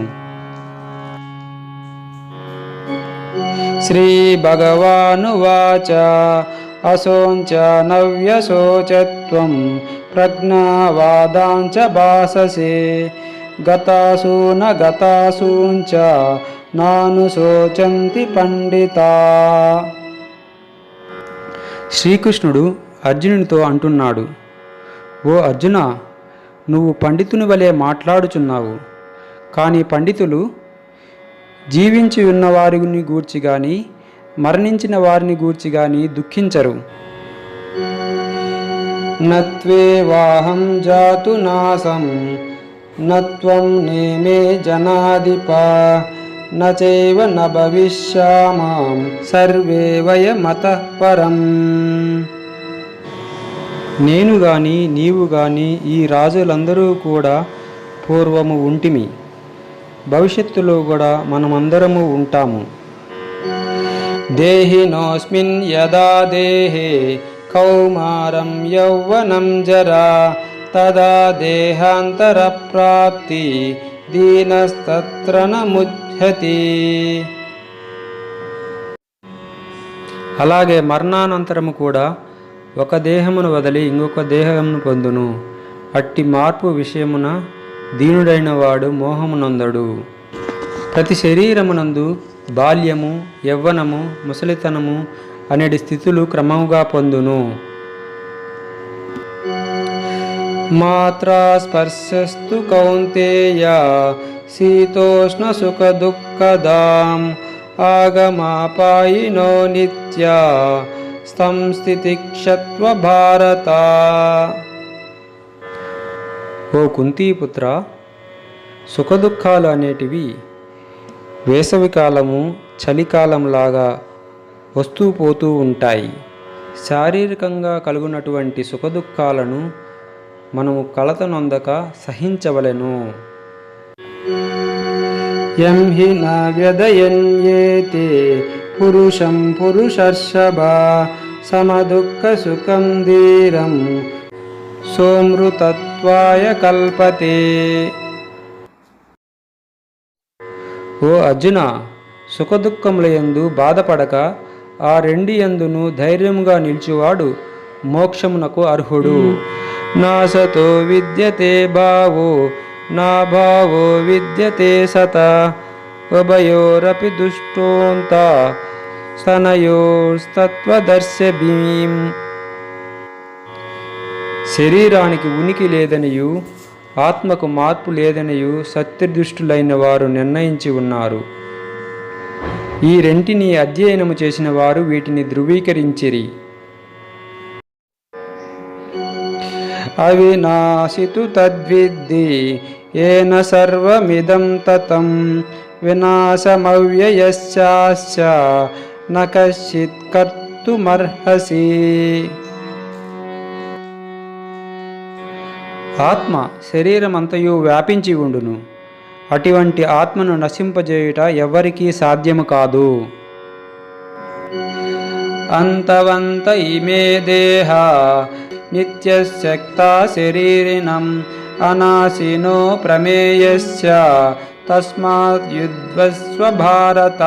శ్రీ భగవానువాచ అశోంచ నవ్యశోచత్వం ప్రజ్ఞావాదాంచ భాససే గతాసు న గతాసూంచ నాను శోచంతి పండితా. శ్రీకృష్ణుడు అర్జునునితో అంటున్నాడు, ఓ అర్జున, నువ్వు పండితుని వలె మాట్లాడుచున్నావు. కానీ పండితులు జీవించి ఉన్న వారిని గూర్చి గాని మరణించిన వారిని గూర్చి గాని దుఃఖించరు. నత్వేవాహం జాతు నాసం నత్వం నేమే జనాధిప నచైవ న భవిష్యామాం సర్వే వయమతః పరం. నేను గాని నీవు గాని ఈ రాజులందరూ కూడా పూర్వము ఉంటిమి, భవిష్యత్తులో కూడా మనమందరము ఉంటాము. దేహినోస్మిన్ యదా దేహే కౌమారం యౌవనం జరా తదా దేహాంతర ప్రాప్తి దీనస్తత్ర న ముచ్యతి. అలాగే మరణానంతరము కూడా ఒక దేహమును వదిలి ఇంకొక దేహమును పొందును. అట్టి మార్పు విషయమున దీనుడైన వాడు మోహమునందడు. ప్రతి శరీరమునందు బాల్యము, యవ్వనము, ముసలితనము అనేటి స్థితులు క్రమముగా పొందును. మాత్రా స్పర్శస్తు కౌంతేయ శీతోష్ణ సుఖ దుఃఖదాం ఆగమాపాయినో నిత్య నిత్యా సంస్థితిక్షత్వ భారత. ఓ కుంతీపుత్ర, సుఖదుఖాలు అనేటివి వేసవికాలము చలికాలంలాగా వస్తూ పోతూ ఉంటాయి. శారీరకంగా కలుగునటువంటి సుఖదుఖాలను మనము కలత నొందక సహించవలెను. యం హి న వ్యదయన్యేతే పురుషం పురుషర్షభ సమదుఃఖ సుఖం ధీరం సోమృతత్వాయ కల్పతే. ఓ అర్జున, సుఖదుఖములయందు బాధపడక ఆ రెండు యందును ధైర్యముగా నిలిచివాడు మోక్షమునకు అర్హుడు. నా సతో విద్యతే భావో నా భావో విద్యతే సత ఉభయోరపి దుష్టోంత సనయోస్తత్వదర్శభీం. శరీరానికి ఉనికి లేదనియు ఆత్మకు మార్పు లేదనియు సత్యదృష్టులైన వారు నిర్ణయించి ఉన్నారు. ఈ రెంటిని అధ్యయనము చేసిన వారు వీటిని ధృవీకరించిరి. అవినాశితు తద్విద్ధి ఏన సర్వమిదం తతం వినాశమవ్యయస్యాస్య న కశ్చిత్ కర్తుమర్హసి. ఆత్మ శరీరమంతయు వ్యాపించి ఉండును. అటువంటి ఆత్మను నశింపజేయుట ఎవ్వరికీ సాధ్యము కాదు. అంతవంత ఇమే దేహ నిత్యశక్తా శరీరిణం అనాశినో ప్రమేయస్య తస్మాత్ యుధ్వస్వ భారత.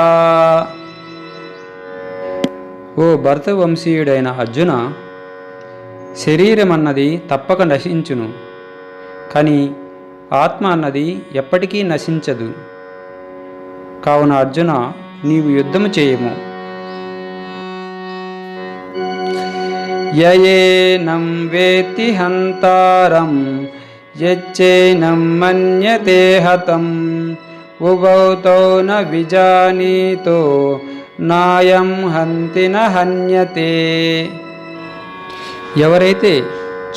ఓ భరతవంశీయుడైన అర్జున, శరీరం అన్నది తప్పక నశించును, కానీ ఆత్మ అన్నది ఎప్పటికీ నశించదు. కావున అర్జున, నీవు యుద్ధము చేయము. యయేనం వేత్తి హంతారం యచ్చైనం మన్యతే హతం ఉభౌ తౌ న విజానీతో నాయం హంతి న హన్యతే. ఎవరైతే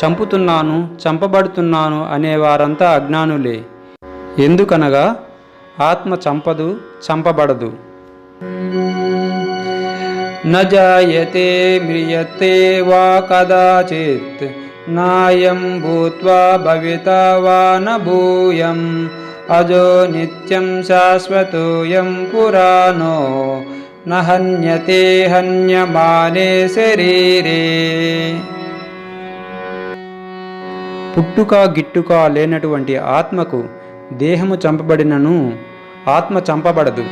చంపుతున్నాను చంపబడుతున్నాను అనేవారంతా అజ్ఞానులే. ఎందుకనగా ఆత్మ చంపదు, చంపబడదు. న జాయతే మ్రియతే వా కదాచిత్ నాయం భూత్వా భవితా వా న భూయం అజో నిత్యం శాశ్వతోయం పురాణో న హన్యతే హన్యమానే శరీరే. పుట్టుక గిట్టుక లేనటువంటి ఆత్మకు దేహము చంపబడినను ఆత్మ చంపబడదు.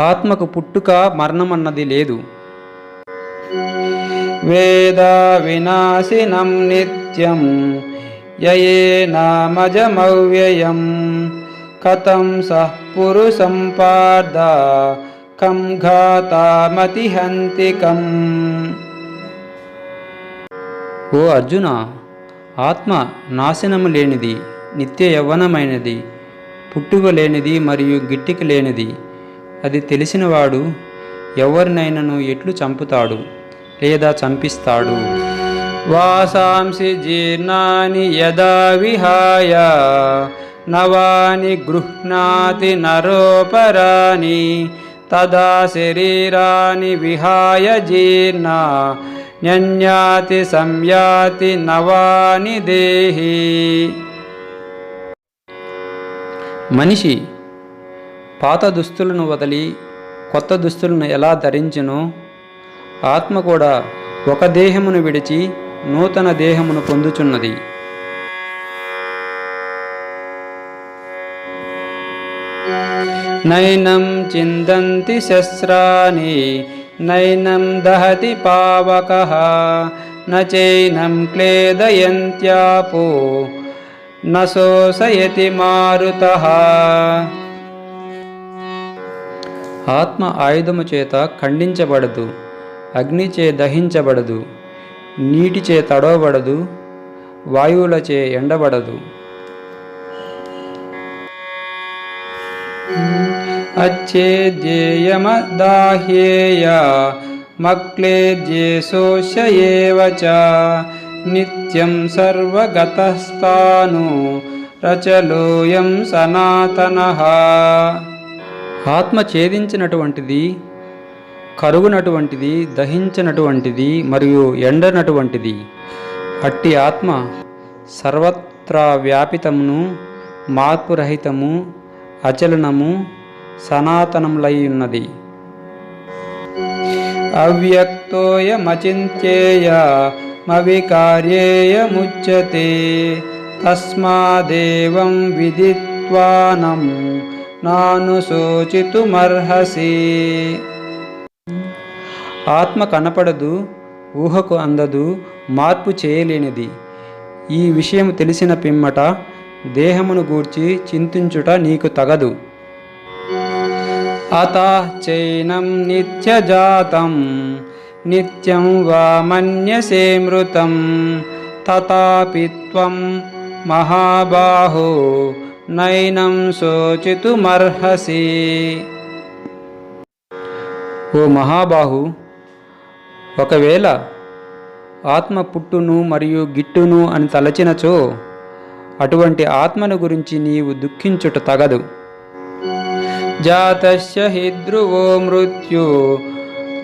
ఆత్మకు పుట్టుక మరణమన్నది లేదు. వేదా వినాశినం నిత్యం యయేనామజమవ్యయం కథం సః పురుషం పార్థ కం ఘాతామతిహంతికం. ఓ అర్జున, ఆత్మ నాశనము లేనిది, నిత్య యవ్వనమైనది, పుట్టుక లేనిది మరియు గిట్టిక లేనిది. అది తెలిసినవాడు ఎవరినైనాను ఎట్లు చంపుతాడు లేదా చంపిస్తాడు. వాసాంసి జీర్ణాని యదా విహాయ నవాని గృహ్ణాతి నరోపరాని తదా శరీరాని విహాయ జీర్ణ న్యన్యాతి సంయాతి నవాని దేహి. మనిషి పాత దుస్తులను వదిలి కొత్త దుస్తులను ఎలా ధరించునో, ఆత్మ కూడా ఒక దేహమును విడిచి నూతన దేహమును పొందుచున్నది. నైనం చిందంతి శస్త్రాని నైనం దహతి పావకః నచైనం క్లేదయంత్యాపో నశోషయతి మారుతః. ఆత్మ ఆయుధము చేత ఖండించబడదు, అగ్నిచే దహించబడదు, నీటిచే తడవబడదు, వాయువులచే ఎండబడదు. అచ్చేద్యేయమదాహ్యేయ మక్లేద్యేశోష్య ఏవ చ నిత్యం సర్వగతస్థాను రచలోయం సనాతనః. ఆత్మ ఛేదించినటువంటిది, కరుగునటువంటిది, దహించినటువంటిది మరియు ఎండనటువంటిది. అట్టి ఆత్మ సర్వత్రా వ్యాపితమును, మార్పురహితము, అచలనము, సనాతనములై ఉన్నది. అవ్యక్తోయమచింత్యేయమవికార్యేయముచ్యతే తస్మాదేవం విదిత్వానం నానుశోచితుమర్హసి. ఆత్మ కనపడదు, ఊహకు అందదు, మార్పు చేయలేనిది. ఈ విషయం తెలిసిన పిమ్మట దేహమును గూర్చి చింతించుట నీకు తగదు. అతః చైనం నిత్యజాతం నిత్యం వా మన్యసే మృతం తథాపి త్వం మహాబాహో నైనం శోచితుమర్హసి. ఓ మహాబాహు, ఒకవేళ ఆత్మ పుట్టును మరియు గిట్టును అని తలచినచో అటువంటి ఆత్మను గురించి నీవు దుఃఖించుట తగదు. జాతస్య హి ధ్రువో మృత్యు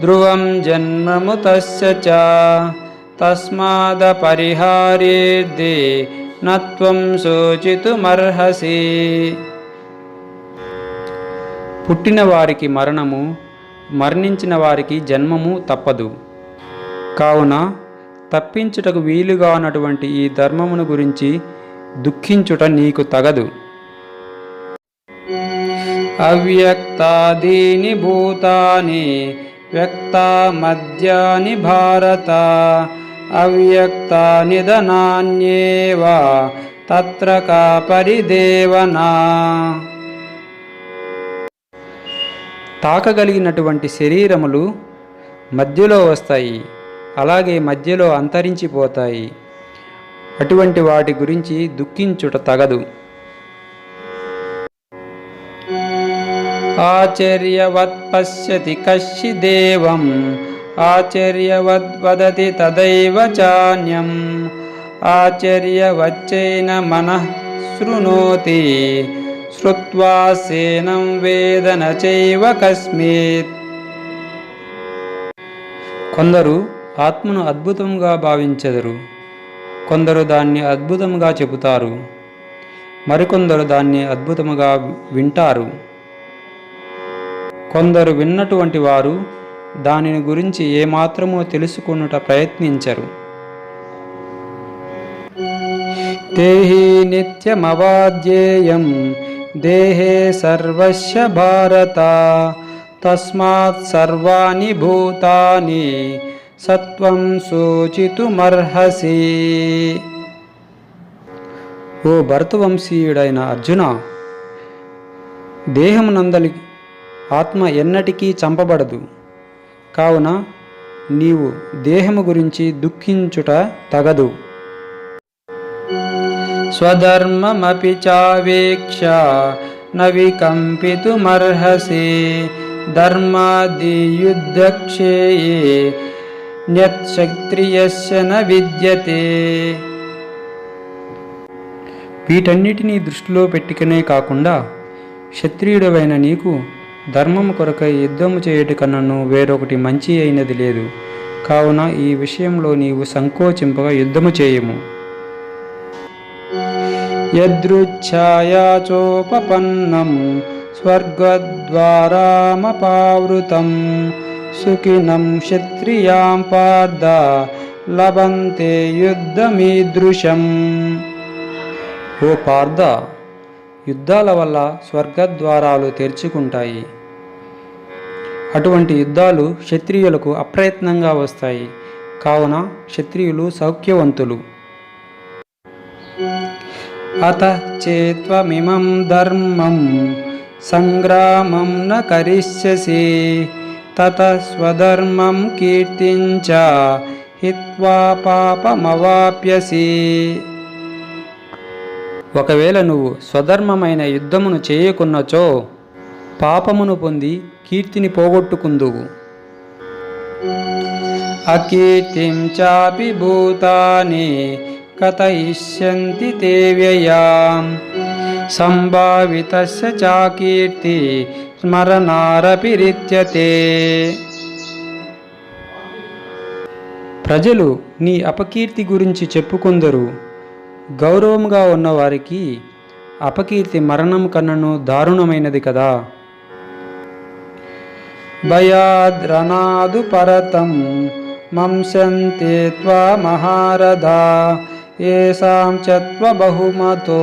ధ్రువం జన్మముతస్య చ తస్మాదపరిహార్యేదే నత్వం శోచితుమర్హసి. పుట్టిన వారికి మరణము, మరణించిన వారికి జన్మము తప్పదు. కావున తప్పించుటకు వీలుగానటువంటి ఈ ధర్మమును గురించి దుఃఖించుట నీకు తగదు. అవ్యక్తాదీని భూతాని వ్యక్తమద్యాని భారత అవ్యక్తానిదనాన్యేవ తత్ర కా పరిదేవనా. తాకగలిగినటువంటి శరీరములు మధ్యలో వస్తాయి, అలాగే మధ్యలో అంతరించిపోతాయి. అటువంటి వాటి గురించి దుఃఖించుట తగదు. ఆచార్యవత్ పశ్యతి కశ్చిదేవం ఆచార్యవద్ వదతి తదైవ చాన్యం ఆచార్యవచ్చైన మనః శృణోతి శ్రుత్వా సేనం వేద న చైవ కస్మిత్. కొందరు ఆత్మను అద్భుతంగా భావించెదరు, కొందరు దాన్ని అద్భుతంగా చెబుతారు, మరికొందరు దాన్ని అద్భుతముగా వింటారు. కొందరు విన్నటువంటి వారు దానిని గురించి ఏమాత్రమో తెలుసుకొనుట ప్రయత్నించరు. దేహి నిత్యమవాద్యేయం దేహే సర్వస్య భారత తస్మాత్ సర్వాణి భూతాని సత్వం శోచితుమర్హసి. ఓ భరతవంశీయుడైన అర్జున, దేహమునందలి ఆత్మ ఎన్నటికీ చంపబడదు. కావున నీవు దేహము గురించి దుఃఖించుట తగదు. స్వధర్మమపి చావేక్ష న వికంపితుమర్హసి ధర్మాదియుద్ధక్షేయే న్యత్క్షత్రియస్య న విద్యతే. వీటన్నిటినీ దృష్టిలో పెట్టుకునే కాకుండా క్షత్రియుడవైన నీకు ధర్మము కొరకై యుద్ధము చేయుట కన్నను వేరొకటి మంచి అయినది లేదు. కావున ఈ విషయంలో నీవు సంకోచింపగా యుద్ధము చేయము. యదృచ్ఛాయాచోపపన్నం స్వర్గద్వారామపావృతం సుఖినం క్షత్రియాం పార్థ లభంతే యుద్ధమీదృశం. ఓ పార్థ, యుద్ధాల వల్ల స్వర్గద్వారాలు తెరుచుకుంటాయి. అటువంటి యుద్ధాలు క్షత్రియులకు అప్రయత్నంగా వస్తాయి. కావున క్షత్రియులు సౌఖ్యవంతులు. అత చేత్వమిమం ధర్మం సంగ్రామం న కరిష్యసి తత స్వధర్మం కీర్తించ హిత్వా పాపమవాప్యసి. ఒకవేళ నువ్వు స్వధర్మమైన యుద్ధమును చేయకున్నచో పాపమును పొంది కీర్తిని పోగొట్టుకుందువు. అకీర్తిం చాపి భూతాని కథయిష్యంతి తే వ్యయాం సంభావితస్య చాకీర్తి స్మరణారపి రిత్యతే. ప్రజలు నీ అపకీర్తి గురించి చెప్పుకొందరు. గౌరవంగా ఉన్నవారికి అపకీర్తి మరణం కన్నను దారుణమైనది కదా. భయాద్రనాదు పరతం మంశంతే త్వా మహారథా ఏషాం చత్వ బహుమతో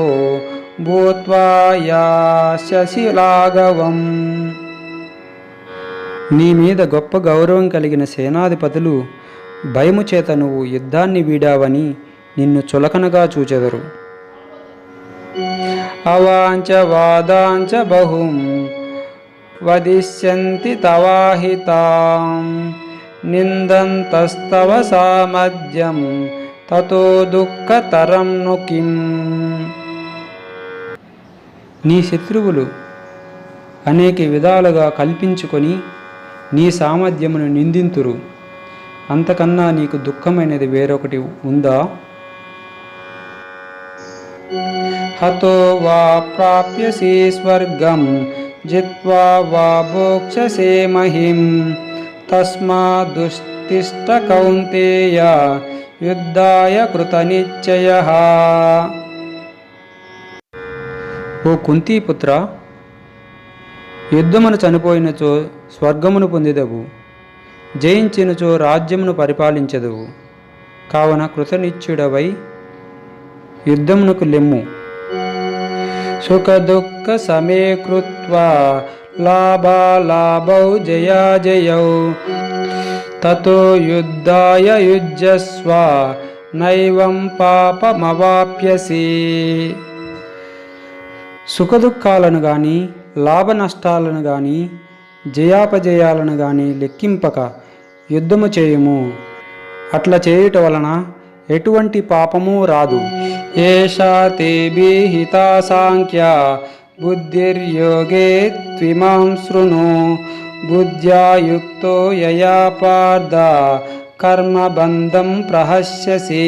భూత్వా యాస్యసి లాఘవం. నీ మీద గొప్ప గౌరవం కలిగిన సేనాధిపతులు భయము చేత నువ్వు యుద్ధాన్ని వీడావని నిన్ను చులకనగా చూచెదరు. అవాంచ వాదాంచ బహుం వదిష్యంతి తవాహితాం నిందంతస్తవ సామర్థ్యం తతో దుఃఖతరం ను కిం. నీ శత్రువులు అనేక విధాలుగా కల్పించుకొని నీ సామర్థ్యమును నిందింతురు. అంతకన్నా నీకు దుఃఖమైనది వేరొకటి ఉందా? హతో వా ప్రాప్యసి స్వర్గం జిత్వా వా భోక్ష్యసే మహిం తస్మాదుత్తిష్ఠ కౌంతేయ యుద్ధాయ కృతనిశ్చయః. ఓ కుంతీపుత్ర, యుద్ధమును చనిపోయినచో స్వర్గమును పొందిదవు, జయించినచో రాజ్యమును పరిపాలించదువు. కావున కృతనిశ్చుడవై యుద్ధమునకు లెమ్ము. సుఖ దుఃఖ సమే కృత్వా లాభాలాభౌ జయాజయౌ తతో యుద్ధాయ యుజ్యస్వ నైవం పాపమవాప్యసి. సుఖదుఖాలను గాని లాభ నష్టాలను గాని జయాపజయాలను గాని లెక్కింపక యుద్ధము చేయుము. అట్లా చేయుట వలన ఎటువంటి పాపము రాదు. ఏషా తే విహితా సాంఖ్య బుద్ధిర్యోగే త్విమాం శృణు బుద్ధ్యా యుక్తో యయా పార్థ కర్మబంధం ప్రహస్యసి.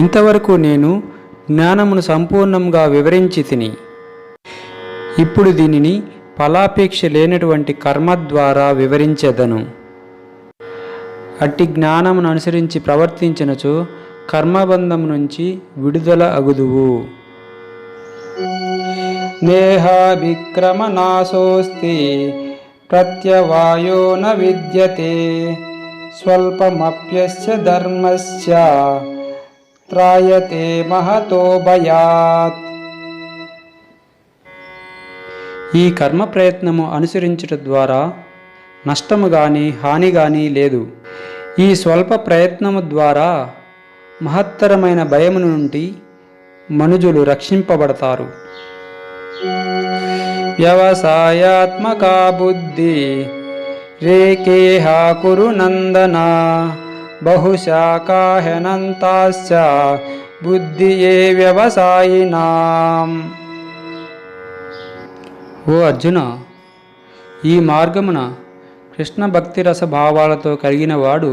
ఇంతవరకు నేను జ్ఞానమును సంపూర్ణంగా వివరించి తిని, ఇప్పుడు దీనిని ఫలాపేక్ష లేనటువంటి కర్మ ద్వారా వివరించెదను. అట్టి జ్ఞానమును అనుసరించి ప్రవర్తించినచో కర్మబంధం నుంచి విడుదల అగుదువు. నేహ విక్రమ నాశోస్తి ప్రత్యవాయో న విద్యతే స్వల్పమప్యస్య ధర్మస్య త్రాయతే మహతో భయాత్. ఈ కర్మ ప్రయత్నము అనుసరించుట ద్వారా నష్టము గాని హాని గాని లేదు. ఈ స్వల్ప ప్రయత్నము ద్వారా మహత్తరమైన భయము నుండి మనుజులు రక్షింపబడతారు. వ్యవసాయాత్మకా బుద్ధి రేకేహ కురు నందన బహుశాఖాహ్యనంతాశ్చ బుద్ధియే వ్యవసాయినాం. ఓ అర్జున, ఈ మార్గమున కృష్ణ భక్తి రస భావాలతో కలిగిన వాడు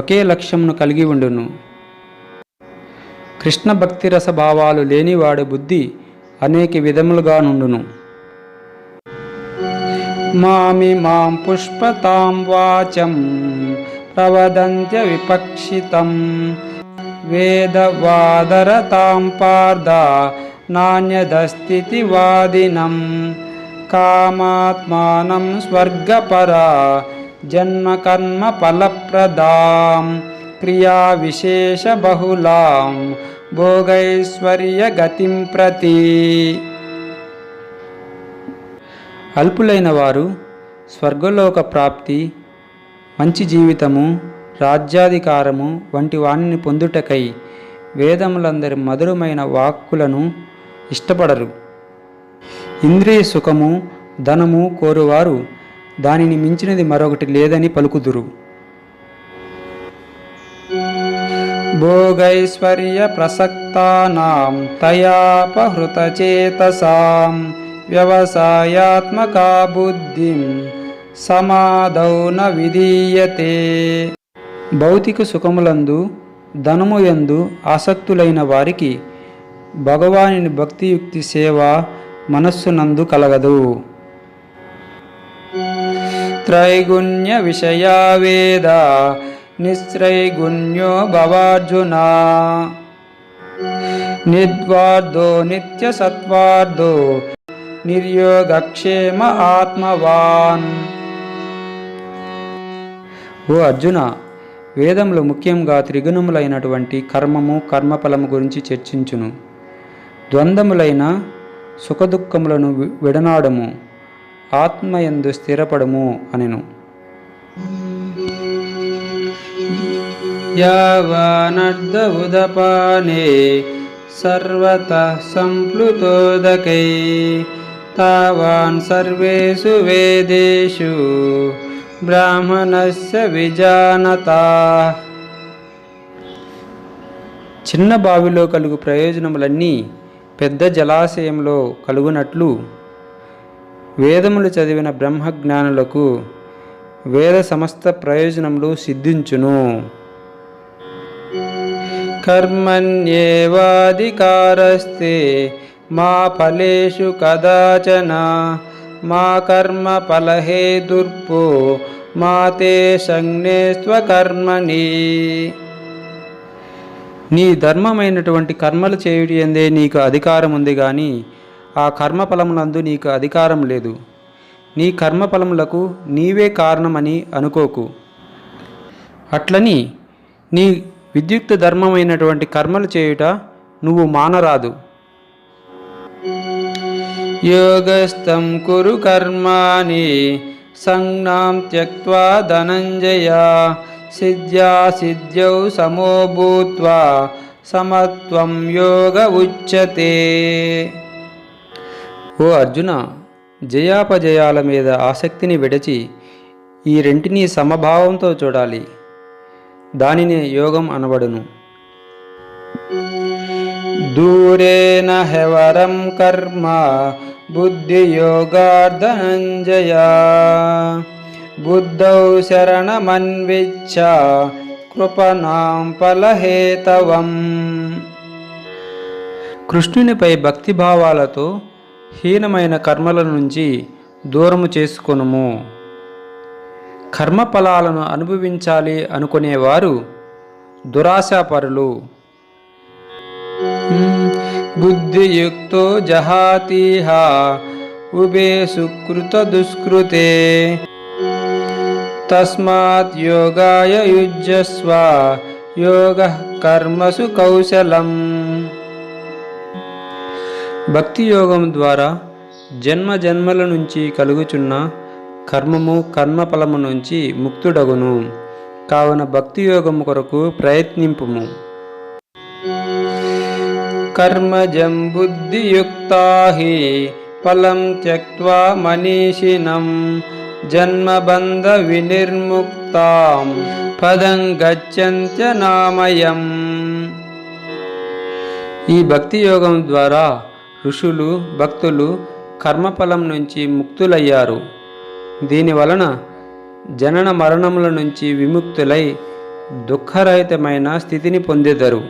ఒకే లక్ష్యమును కలిగి ఉండును. కృష్ణ భక్తి రస భావాలు లేనివాడు బుద్ధి అనేక విధములుగా నుండును. మాం పుష్పతాం వాచం ప్రవదంత్య విపక్షితం వేదవాదరతాం పార్థ నాణ్యదస్థితి వాదినం కామాత్మానం స్వర్గపరా జన్మకర్మ ఫలప్రదాం క్రియా విశేష బహుళాం భోగైశ్వర్య గతిం ప్రతి. అల్పులైన వారు స్వర్గలోక ప్రాప్తి, మంచి జీవితము, రాజ్యాధికారము వంటి వాణిని పొందుటకై వేదములందరి మధురమైన వాక్కులను ఇష్టపడరు. ఇంద్రియ సుఖము, ధనము కోరువారు దానిని మించినది మరొకటి లేదని పలుకుదురు. భోగైశ్వర్య ప్రసక్తానాం తయాపహృతచేతసాం వ్యవసాయాత్మకా బుద్ధిం సమాధౌ న విధీయతే. భౌతిక సుఖములందు ధనము యందు ఆసక్తులైన వారికి భగవానుని భక్తియుక్తి సేవ మనస్సునందు కలగదు. త్రైగుణ్య విషయా వేద నిశ్రైగుణ్యో భవార్జున నిర్వార్ధో నిత్య సత్వార్ధో నిర్యోగక్షేమ ఆత్మవాన్. ఓ అర్జున, వేదములు ముఖ్యంగా త్రిగుణములైనటువంటి కర్మము కర్మఫలము గురించి చర్చించును. ద్వంద్వములైన సుఖదుఖములను విడనాడము, ఆత్మయందు స్థిరపడము అనెను. యావానర్ధ ఉదపానే సర్వతః సంప్లుతోదకై తావాన్ సర్వేషు వేదేషు బ్రాహ్మణస్య విజానతా. చిన్న బావిలో కలుగు ప్రయోజనములన్నీ పెద్ద జలాశయంలో కలుగునట్లు వేదములు చదివిన బ్రహ్మజ్ఞానులకు వేద సమస్త ప్రయోజనములు సిద్ధించును. కర్మణ్యేవాధికారస్తే మా ఫలేషు కదాచన మా కర్మ ఫలహేతుర్భో మా తే సంజ్ఞే స్వకర్మణి. నీ ధర్మమైనటువంటి కర్మలు చేయుటి యందే నీకు అధికారం ఉంది కానీ ఆ కర్మఫలములందు నీకు అధికారం లేదు. నీ కర్మఫలములకు నీవే కారణమని అనుకోకు. అట్లని నీ విద్యుక్త ధర్మమైనటువంటి కర్మలు చేయుట నువ్వు మానరాదు. యోగస్థం కురు కర్మాణి సంజ్ఞాం త్యక్త్వా ధనంజయ సిద్ధ్యా సిద్ధ్యౌ సమో భూత్వా సమత్వం యోగ ఉచ్యతే. ఓ అర్జున, జయాపజయాల మీద ఆసక్తిని విడచి ఈ రెంటిని సమభావంతో చూడాలి. దానినే యోగం అనబడును. దూరేణ హెవరం కర్మ బుద్ధియోగార్ధనంజయ బుద్ధౌ శరణమన్విచ్ఛ కృపణాం ఫలహేతవం. కృష్ణునిపై భక్తిభావాలతో హీనమైన కర్మల నుంచి దూరము చేసుకొనుము. కర్మఫలాలను అనుభవించాలి అనుకునేవారు దురాశాపరులు. బుద్ధియుక్తో జహాతిహ ఉభే సుకృత దుష్కృతే తస్మాత్ యోగాయ యుజ్యస్వ యోగః కర్మసు కౌశలం. భక్తి యోగం ద్వారా జన్మ జన్మల నుంచి కలుగుచున్న కర్మము కర్మఫలము నుంచి ముక్తుడగును. కావున భక్తి యోగము కొరకు ప్రయత్నింపుము. కర్మజం బుద్ధియుక్తా హి ఫలం త్యక్త్వా మనీషిణం జన్మబంధ వినిర్ముక్తాం పదం గచ్చంత్యనామయం. ఈ భక్తి యోగం ద్వారా ఋషులు భక్తులు కర్మఫలం నుంచి ముక్తులయ్యారు. దీనివలన జనన మరణముల నుంచి విముక్తులై దుఃఖరహితమైన స్థితిని పొందెదరు.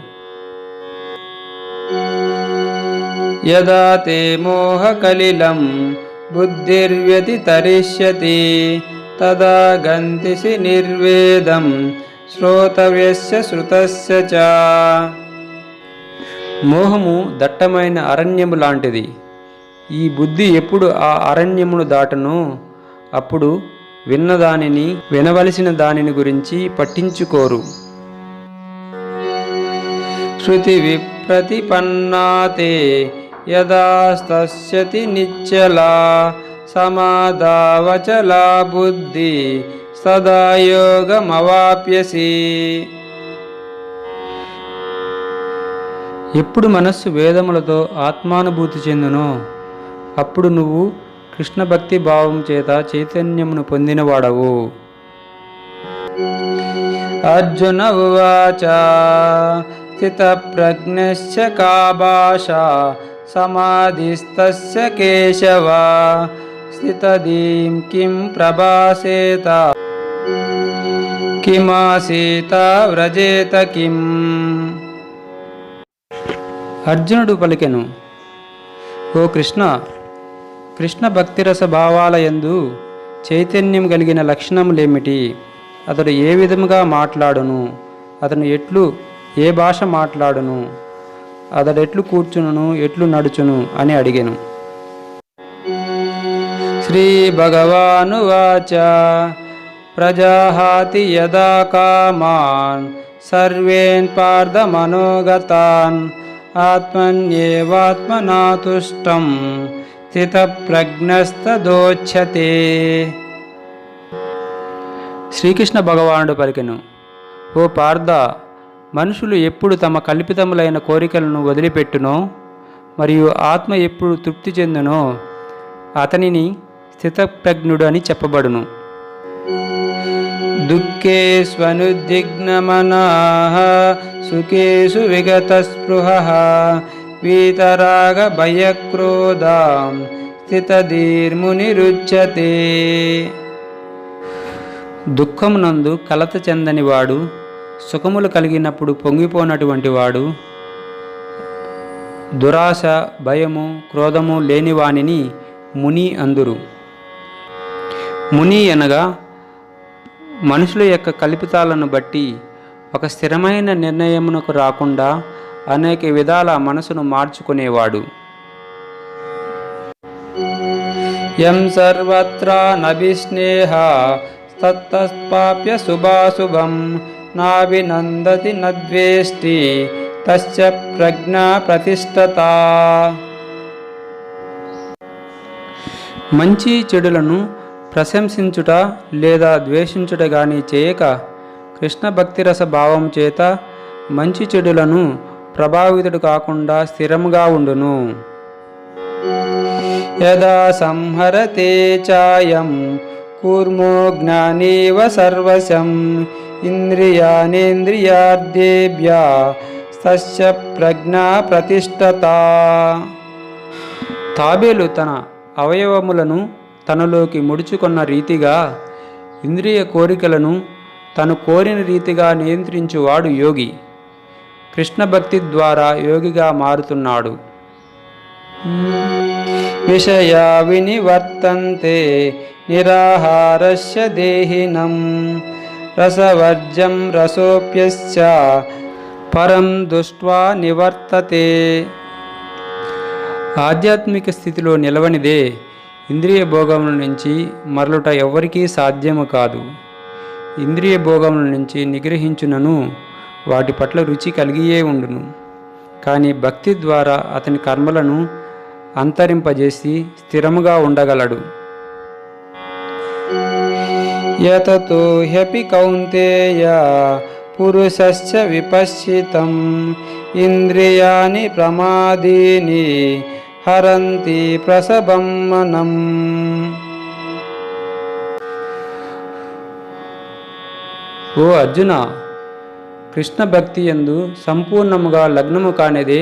యదా తే మోహకలిలం బుద్ధిర్వ్యతితరిష్యతి తదా గంతిసి నిర్వేదం శ్రోతవ్యస్య శృతస్య చ. మోహము దట్టమైన అరణ్యము లాంటిది. ఈ బుద్ధి ఎప్పుడు ఆ అరణ్యమును దాటనో అప్పుడు విన్నదానిని వినవలసిన దానిని గురించి పట్టించుకోరు. శృతి విప్రతిపన్నాతే యదాస్తస్యతి నిశ్చలా సమాధావచలా బుద్ధి సదా యోగమవాప్యసి. ఎప్పుడు మనస్సు వేదములతో ఆత్మానుభూతి చెందునో అప్పుడు నువ్వు కృష్ణ భక్తి భావం చేత చైతన్యమును పొందినవాడవు. అర్జున ఉవాచ స్థితప్రజ్ఞస్య కా భాషా సమాధిస్తస్య కేశవ స్థితదీం కిం ప్రభాసేత కిమాసీత వ్రజేత కిం. అర్జునుడు పలికెను, ఓ కృష్ణ, కృష్ణ భక్తిరస భావాలయందు చైతన్యం కలిగిన లక్షణములేమిటి? అతడు ఏ విధముగా మాట్లాడును? అతను ఏ భాష మాట్లాడును? అతడెట్లు కూర్చును, ఎట్లు నడుచును అని అడిగెను. శ్రీ భగవానువాచ ప్రజాహాతి యదా కామాన్ సర్వేన్ పార్థ మనోగతాన్ ఆత్మన్యేవాత్మనా తుష్టం స్థితప్రజ్ఞస్తదోచ్యతే. శ్రీకృష్ణ భగవానుడు పలికెను, ఓ పార్థ, మనుషులు ఎప్పుడు తమ కల్పితములైన కోరికలను వదిలిపెట్టునో మరియు ఆత్మ ఎప్పుడు తృప్తి చెందునో అతనిని స్థితప్రజ్ఞుడు అని చెప్పబడును. దుఃఖేష్వనుద్విగ్నమనాః సుఖేషు విగతస్పృహః వీతరాగ భయక్రోధాం స్థితధీర్మునిరుచ్యతే. దుఃఖమునందు కలత చెందనివాడు, సుఖములు కలిగినప్పుడు పొంగిపోనటువంటి వాడు, దురాశ, భయము, క్రోధము లేనివానిని ముని అందురు. ముని అనగా మనుషుల యొక్క కల్పితాలను బట్టి ఒక స్థిరమైన నిర్ణయమునకు రాకుండా అనేక విధాల మనసును మార్చుకునేవాడు. యం సర్వత్రా నభిస్నేహ తత్తస్పాప్య శుభాశుభం నాభినందతి నద్వేష్టి తస్య ప్రజ్ఞా ప్రతిష్ఠత. మంచి చెడులను ప్రశంసించుట లేదా ద్వేషించుట గాని చేయక కృష్ణ భక్తిరస భావం చేత మంచి చెడులను ప్రభావితుడు కాకుండా స్థిరముగా ఉండును. యదా సంహరతే చాయం కూర్మో జ్ఞానేవ సర్వశం ఇంద్రియానేంద్రియార్థేభ్యా తస్య ప్రజ్ఞా ప్రతిష్ఠత. తాబేలు తన అవయవములను తనలోకి ముడుచుకున్న రీతిగా ఇంద్రియ కోరికలను తను కోరిన రీతిగా నియంత్రించువాడు యోగి. కృష్ణ భక్తి ద్వారా యోగిగా మారుతున్నాడు. విషయా వినివర్తంతే నిరాహారస్య దేహినం రసవర్జం రసోప్యశ్చ పరం దృష్ట్వా నివర్తతే. ఆధ్యాత్మిక స్థితిలో నిలవనిదే ఇంద్రియ భోగముల నుంచి మరలుట ఎవ్వరికీ సాధ్యము కాదు. ఇంద్రియ భోగముల నుంచి నిగ్రహించునను వాటి పట్ల రుచి కలిగియే ఉండును. కానీ భక్తి ద్వారా అతని కర్మలను అంతరింపజేసి స్థిరముగా ఉండగలడు. యతతో హ్యపి కౌంతేయ పురుషస్య విపశ్చితం ఇంద్రియాని ప్రమాదీని హరంతి ప్రసభం మనం. ఓ అర్జున, కృష్ణ భక్తి యందు సంపూర్ణముగా లగ్నము కానిదే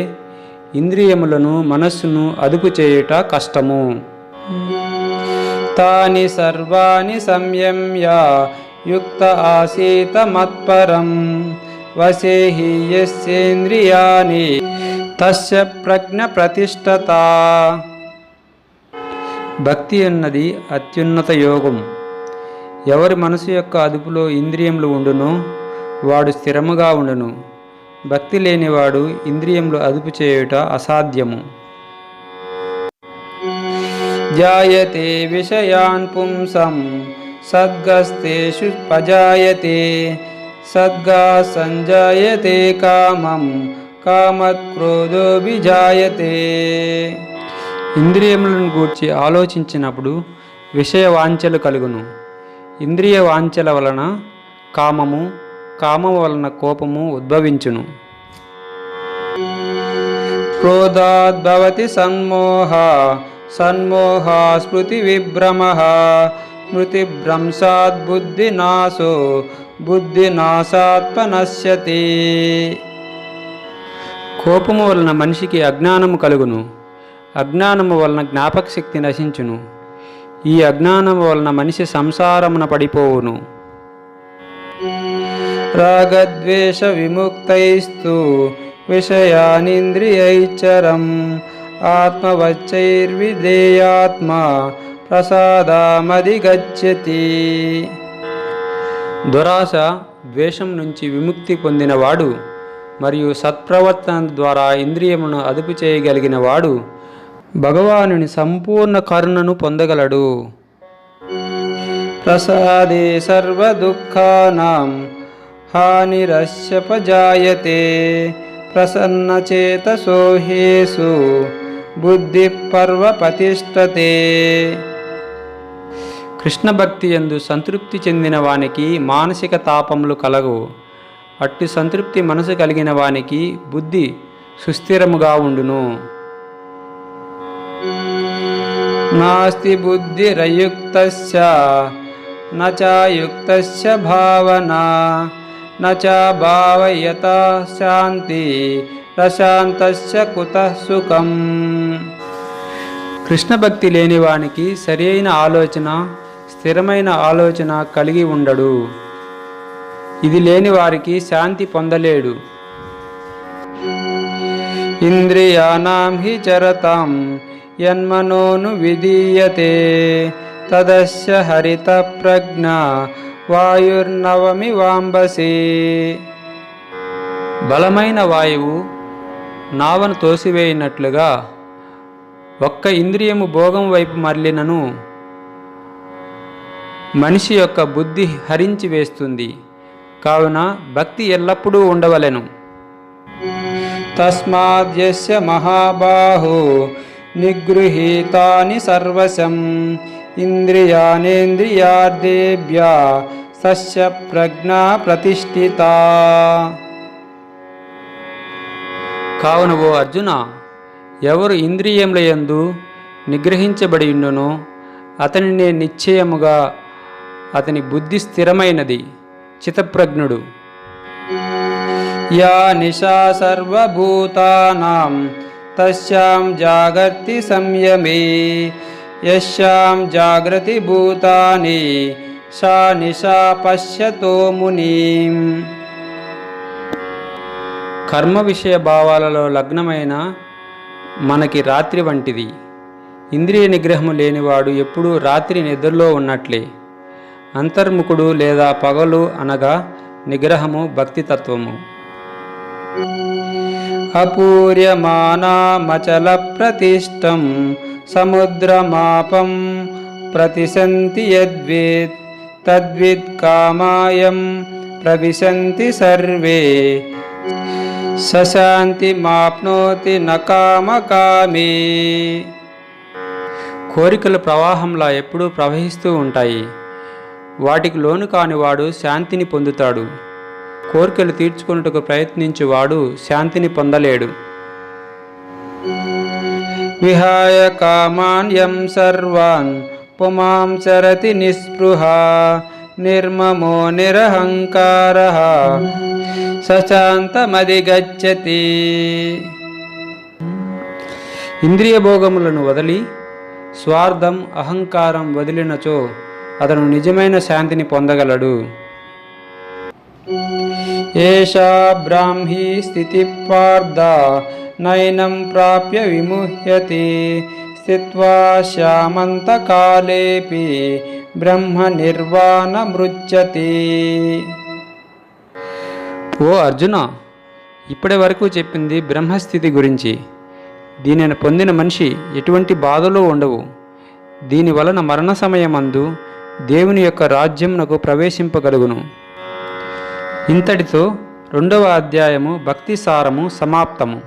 ఇంద్రియములను మనస్సును అదుపు చేయుట కష్టము. తాని సర్వాణి సంయమ్య యుక్త ఆసీత మత్పరం వసేహి యస్యేంద్రియాని తస్య ప్రజ్ఞ ప్రతిష్ఠత. భక్తి అన్నది అత్యున్నత యోగం. ఎవరి మనసు యొక్క అదుపులో ఇంద్రియములు ఉండునో వాడు స్థిరముగా ఉండును. భక్తి లేనివాడు ఇంద్రియములు అదుపు చేయుట అసాధ్యము. జాయతే విషయాన్ పుంసం సద్గస్తేషు పజాయతే సద్గా సంజాయతే కామం కామత్ క్రోధో విజాయతే. ఇంద్రియములను గూర్చి ఆలోచించినప్పుడు విషయ వాంఛలు కలుగును. ఇంద్రియ వాంఛల వలన కామము, కామము వలన కోపము ఉద్భవించును. క్రోధాద్భవతి సన్మోహ సన్మోహ స్మృతి విభ్రమ స్మృతి భ్రంశాద్ బుద్ధినాశో బుద్ధినాశాత్మనశ్యతి. కోపము వలన మనిషికి అజ్ఞానము కలుగును, అజ్ఞానము వలన జ్ఞాపక శక్తి నశించును, ఈ అజ్ఞానము వలన మనిషి సంసారమున పడిపోవును. రాగద్వేష విముక్తైస్తు విషయానింద్రియైశ్చరం ఆత్మవచ్చైర్విధేయాత్మ ప్రసాదామధిగచ్చతి. దురాశ ద్వేషం నుంచి విముక్తి పొందినవాడు మరియు సత్ప్రవర్తన ద్వారా ఇంద్రియమును అదుపు చేయగలిగిన వాడు భగవానుని సంపూర్ణ కరుణను పొందగలడు. ప్రసాదే సర్వదుఃఖానాం హానిరస్యపజాయతే ప్రసన్నచేతసో హ్యేషు బుద్ధి పర్వపతిష్టతే. కృష్ణ భక్తి యందు సంతృప్తి చెందిన వానికి మానసిక తాపములు కలగవు. అట్టి సంతృప్తి మనసు కలిగిన వానికి బుద్ధి సుస్థిరముగా ఉండును. నాస్తి బుద్ధిరయుక్తస్య నచాయుక్తస్య భావనా నచా భావయతా శాంతి ప్రశాంతస్య కుతః సుఖం. కృష్ణ భక్తి లేని వానికి సరైన ఆలోచన, స్థిరమైన ఆలోచన కలిగి ఉండడు. ఇది లేని వారికి శాంతి పొందలేడు. ఇంద్రియాణం హి చరతాం యన్మనోను విధీయతే తదస్య హరిత ప్రజ్ఞ వాయుర్నవమి వాంబసి. బలమైన వాయువు నావను తోసివేయినట్లుగా ఒక్క ఇంద్రియము భోగం వైపు మరలినను మనిషి యొక్క బుద్ధి హరించి వేస్తుంది. కావున భక్తి ఎల్లప్పుడూ ఉండవలెను. తస్మాద్యస్య మహాబాహో నిగృహీతాని సర్వశం ఇంద్రియాణేంద్రియార్థేభ్యः తస్య ప్రజ్ఞా ప్రతిష్ఠితా. కావున ఓ అర్జున, ఎవరు ఇంద్రియముల యందు నిగ్రహించబడి ఉండునో అతనినే నిశ్చయముగా అతని బుద్ధి స్థిరమైనది, చిత్తప్రజ్ఞుడు. యా నిశా సర్వభూతానాం తస్యాం జాగర్తి సంయమే యస్యాం జాగ్రతి భూతాని సా నిశా పశ్యతో మునీం. కర్మ విషయ భావాలలో లగ్నమైన మనకి రాత్రి వంటిది. ఇంద్రియ నిగ్రహము లేనివాడు ఎప్పుడూ రాత్రి నిద్రలో ఉన్నట్లే. అంతర్ముఖుడు లేదా పగలు అనగా నిగ్రహము భక్తితత్వము. అపూర్యమానామచల ప్రతిష్టం సముద్రమాపం ప్రతిశంతి యద్వేద్ తద్విద్ కామాయం ప్రవిశంతి సర్వే సశాంతి మాప్నోతి నకామకామే. కోరికల ప్రవాహంలా ఎప్పుడూ ప్రవహిస్తూ ఉంటాయి. వాటికి లోను కానివాడు శాంతిని పొందుతాడు. కోరికలు తీర్చుకొనుటకు ప్రయత్నించువాడు శాంతిని పొందలేడు. విహాయ కామాన్యం సర్వాన్ పుమాం చరతి నిస్పృహ నిర్మమో నిరహంకారః సశాంతమధిగచ్చతి. ఇంద్రియ భోగములను వదిలి స్వార్థం, అహంకారం వదిలినచో అతను నిజమైన శాంతిని పొందగలడు. ఏషా బ్రాహ్మీ స్థితి పార్థ నైనం ప్రాప్య విముహ్యతి స్థిత్వా శ్యామంతకాలేపి బ్రహ్మ నిర్వాణమృచ్యతి. ఓ అర్జున, ఇప్పటి వరకు చెప్పింది బ్రహ్మస్థితి గురించి. దీనిని పొందిన మనిషి ఎటువంటి బాధలు ఉండవు. దీని వలన మరణ సమయమందు దేవుని యొక్క రాజ్యమునకు ప్రవేశింపగలుగును. ఇంతటితో 2వ అధ్యాయము భక్తి సారము సమాప్తము.